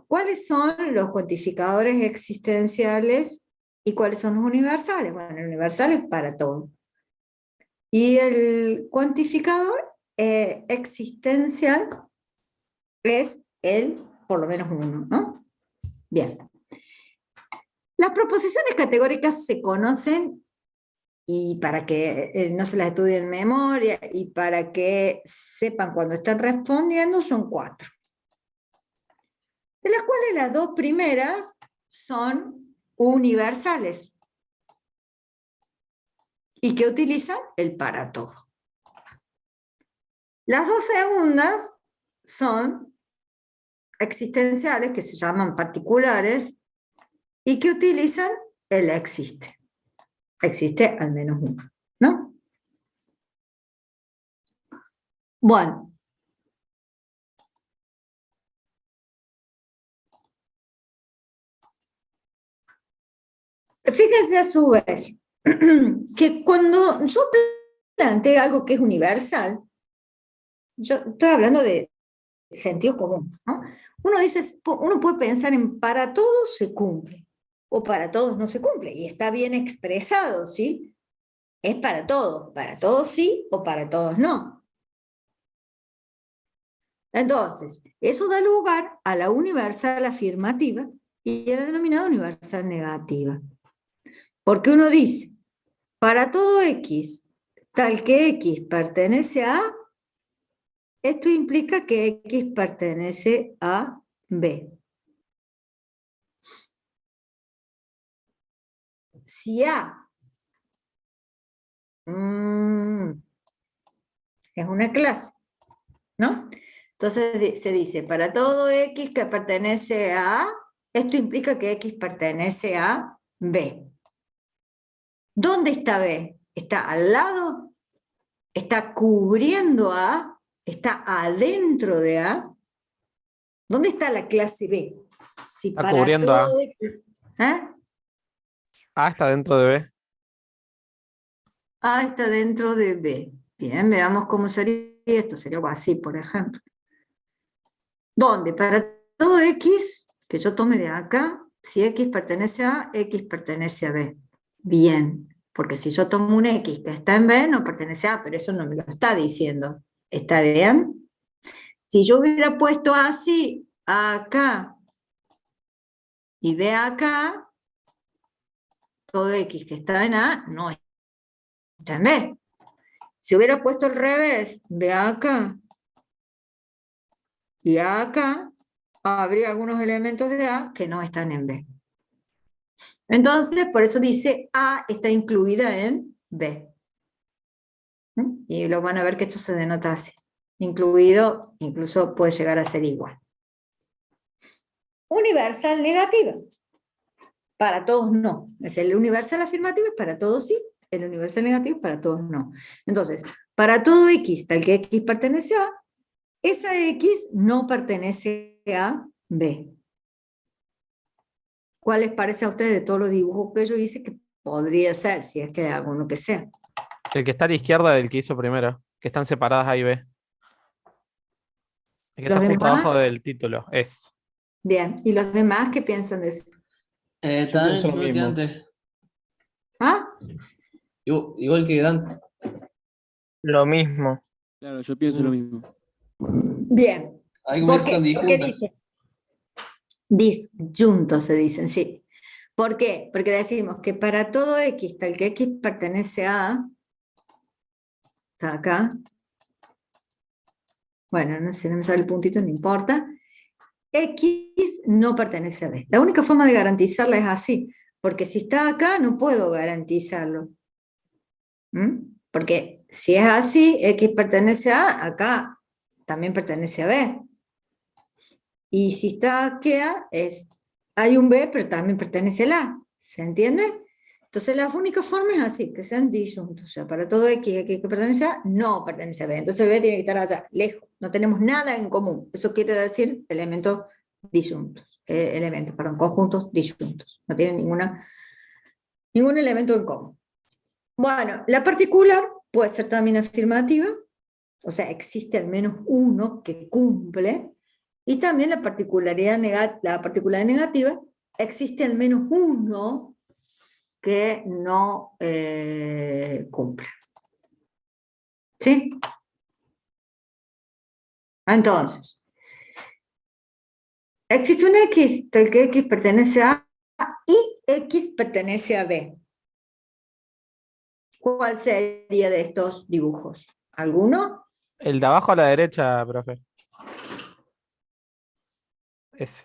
S1: ¿Cuáles son los cuantificadores existenciales y cuáles son los universales? Bueno, el universal es para todo. Y el cuantificador existencial es el por lo menos uno, ¿no? Bien. Las proposiciones categóricas se conocen, y para que no se las estudien en memoria y para que sepan cuando están respondiendo, son 4. De las cuales las 2 primeras son universales y que utilizan el para todo. Las 2 segundas son existenciales, que se llaman particulares, y que utilizan el existe. Existe al menos uno, ¿no? Bueno. Fíjense a su vez que cuando yo planteo algo que es universal, yo estoy hablando de sentido común, ¿no? Uno puede pensar en para todos se cumple, o para todos no se cumple, y está bien expresado, ¿sí? Es para todos sí o para todos no. Entonces, eso da lugar a la universal afirmativa y a la denominada universal negativa. Porque uno dice, para todo X, tal que X pertenece a A, esto implica que X pertenece a B. Si A es una clase, ¿no? Entonces se dice, para todo X que pertenece a A, esto implica que X pertenece a B. ¿Dónde está B? ¿Está al lado? ¿Está cubriendo a A? ¿Está adentro de A? ¿Dónde está la clase B? Si
S13: Está
S1: para
S13: cubriendo A.
S1: todo X,
S13: A está dentro de B.
S1: A está dentro de B. Bien, veamos cómo sería esto. Sería algo así, por ejemplo. ¿Dónde? Para todo X, que yo tome de acá, si X pertenece a A, X pertenece a B. Bien, porque si yo tomo un X que está en B, no pertenece a A, pero eso no me lo está diciendo. ¿Está bien? Si yo hubiera puesto así, A acá y B acá, todo X que está en A no está en B. Si hubiera puesto al revés, B acá y A acá, habría algunos elementos de A que no están en B. Entonces, por eso dice A está incluida en B. ¿Mm? Y lo van a ver que esto se denota así. Incluido, incluso puede llegar a ser igual. Universal negativa. Para todos no. Es el universal afirmativo es para todos sí, el universal negativo es para todos no. Entonces, para todo X, tal que X pertenece a, esa X no pertenece a B. ¿Cuál les parece a ustedes de todos los dibujos que yo hice que podría ser, si es que hay alguno que sea?
S13: El que está a la izquierda del que hizo primero, que están separadas A y B. El que
S1: ¿Los
S13: está justo abajo
S1: demás?
S13: del título, es.
S1: Bien, ¿y los demás qué piensan de eso?
S4: También
S2: pienso lo
S4: igual que
S2: mismo.
S4: antes.
S1: ¿Ah?
S4: Igual que antes.
S6: Lo mismo.
S15: Claro, yo pienso lo mismo.
S1: Bien.
S4: Ahí como
S1: ¿Por
S4: son
S1: qué? ¿Por qué
S4: disjuntas.
S1: dice? Disyuntos se dicen, sí. ¿Por qué? Porque decimos que para todo X, tal que X pertenece a, está acá, bueno, no sé, no me sale el puntito, no importa, X no pertenece a B. La única forma de garantizarla es así, porque si está acá no puedo garantizarlo. ¿Mm? Porque si es así, X pertenece a, acá también pertenece a B. Y si está aquí A, hay un B, pero también pertenece al A. ¿Se entiende? Entonces la única forma es así, que sean disyuntos. O sea, para todo X que pertenece a, no pertenece a B. Entonces B tiene que estar allá, lejos. No tenemos nada en común. Eso quiere decir elementos disyuntos. Conjuntos disyuntos. No tienen ningún elemento en común. Bueno, la particular puede ser también afirmativa. O sea, existe al menos uno que cumple. Y también la particularidad negativa, existe al menos uno que no cumple. ¿Sí? Entonces, existe un X, tal que X pertenece a A y X pertenece a B. ¿Cuál sería de estos dibujos? ¿Alguno?
S13: El de abajo a la derecha, profe. Ese.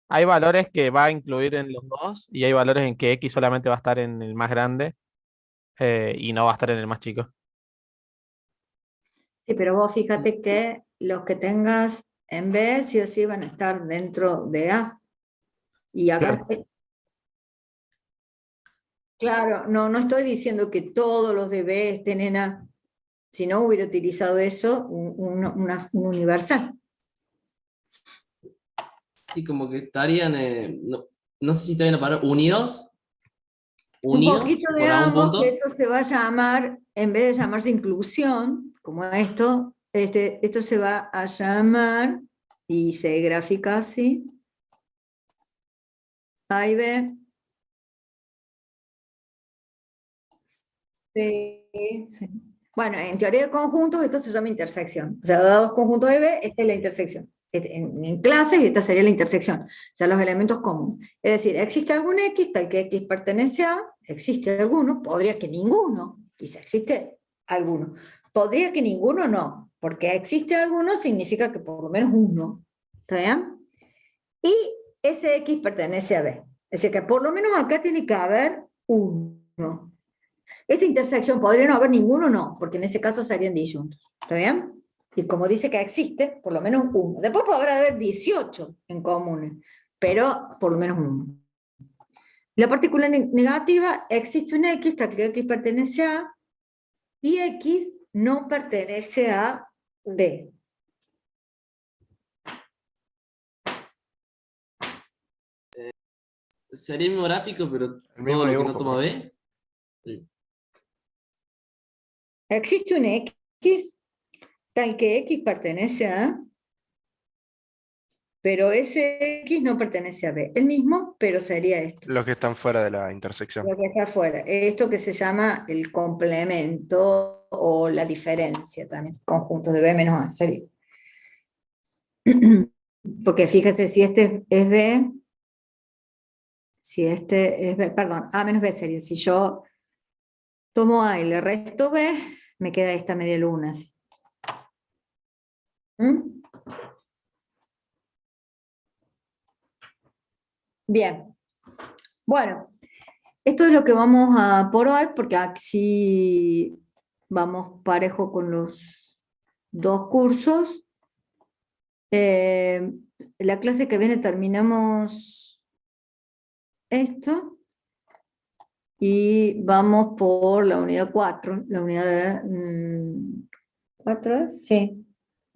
S13: Hay valores que va a incluir en los dos y hay valores en que X solamente va a estar en el más grande y no va a estar en el más chico.
S1: Sí, pero vos fíjate que los que tengas en B sí o sí van a estar dentro de A. Y acá, claro, no estoy diciendo que todos los de B estén en A. Si no hubiera utilizado eso, un universal.
S4: Sí, como que estarían, no sé si está bien la palabra, unidos.
S1: Un poquito de
S4: por algún
S1: ambos,
S4: punto.
S1: que eso se va a llamar, en vez de llamarse inclusión, como esto, esto se va a llamar, y se grafica así, A y B, C, C. Bueno, en teoría de conjuntos esto se llama intersección. O sea, dados conjuntos de B, esta es la intersección. En clases esta sería la intersección, o sea, los elementos comunes. Es decir, existe algún X, tal que X pertenece a, existe alguno, podría que ninguno, dice, existe alguno. Podría que ninguno no, porque existe alguno significa que por lo menos uno, ¿está bien? Y ese X pertenece a B. Es decir, que por lo menos acá tiene que haber uno. Esta intersección, ¿podría no haber ninguno? No, porque en ese caso serían disyuntos. ¿Está bien? Y como dice que existe, por lo menos uno. Después podrá haber 18 en comunes, pero por lo menos uno. La partícula negativa, existe un X, tal que X pertenece a, y X no pertenece a B.
S4: Sería el mismo gráfico, pero
S6: El mismo
S4: todo lo que
S6: dibujo,
S4: no toma
S6: profe.
S4: B. Sí.
S1: Existe un X, tal que X pertenece a, pero ese X no pertenece a B. El mismo, pero sería esto.
S6: Los que están fuera de la intersección.
S1: Lo que está afuera. Esto que se llama el complemento o la diferencia también. Conjuntos de B menos A. Sería. Porque fíjese, si este es B, si este es B, perdón, A menos B sería. Si yo tomo A y le resto B, me queda esta media luna. Así. ¿Mm? Bien. Bueno, esto es lo que vamos a por hoy, porque así vamos parejo con los dos cursos. La clase que viene terminamos esto y vamos por la unidad 4, la unidad 4, sí,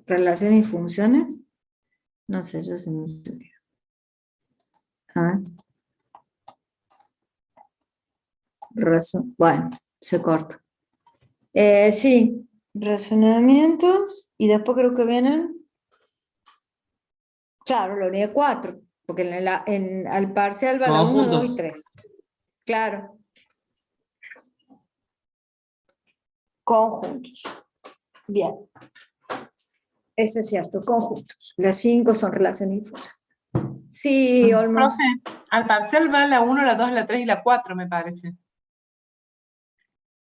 S1: relaciones y funciones. No sé, ya se me olvidó. A ver. Bueno, se corta. Sí, razonamientos y después creo que vienen, claro, la unidad 4, porque al parcial va la
S4: Todos
S1: 1, 2 y
S4: juntos.
S1: 3. Claro. Conjuntos. Bien. Eso es cierto, conjuntos. Las 5 son relaciones y funciones. Sí, Olmos.
S14: Profe, al parcial va la 1, la 2, la 3 y la 4, me parece.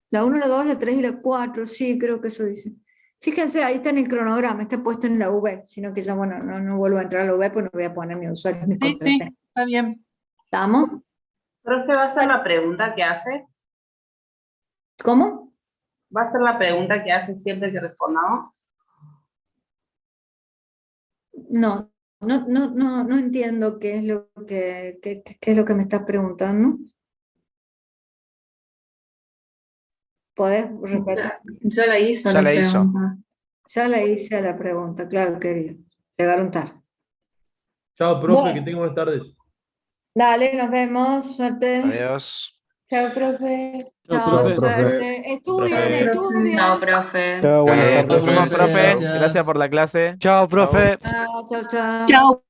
S1: La 1, la 2, la 3 y la 4, sí, creo que eso dice. Fíjense, ahí está en el cronograma, está puesto en la V, sino que ya, bueno, no vuelvo a entrar a la V, pues no voy a poner mi usuario ni
S14: Sí,
S1: contraseña.
S14: está bien.
S1: ¿Estamos?
S3: Profe, ¿va a ser la pregunta que hace?
S1: ¿Cómo?
S3: ¿Va a ser la pregunta que hace siempre que respondamos?
S1: No entiendo qué es lo qué es lo que me estás preguntando. ¿Podés repetir?
S14: Ya la hizo.
S6: Ya la hizo.
S1: Ya la hice a la pregunta, claro, querido. Llegaron tarde.
S15: Chao, profe,
S1: Bueno.
S15: que tenga buenas tardes.
S1: Dale, nos vemos, suerte.
S6: Adiós.
S14: Chao, profe.
S1: Chao,
S15: profe.
S1: suerte. Estudien,
S15: Profe.
S1: estudien.
S8: Chao, profe.
S2: Chao, buenas
S6: Bien,
S2: tardes.
S13: Nos vemos, profe.
S4: Gracias.
S13: Gracias por la clase.
S15: Chao, profe.
S1: Chao, chao, chao.
S14: Chao.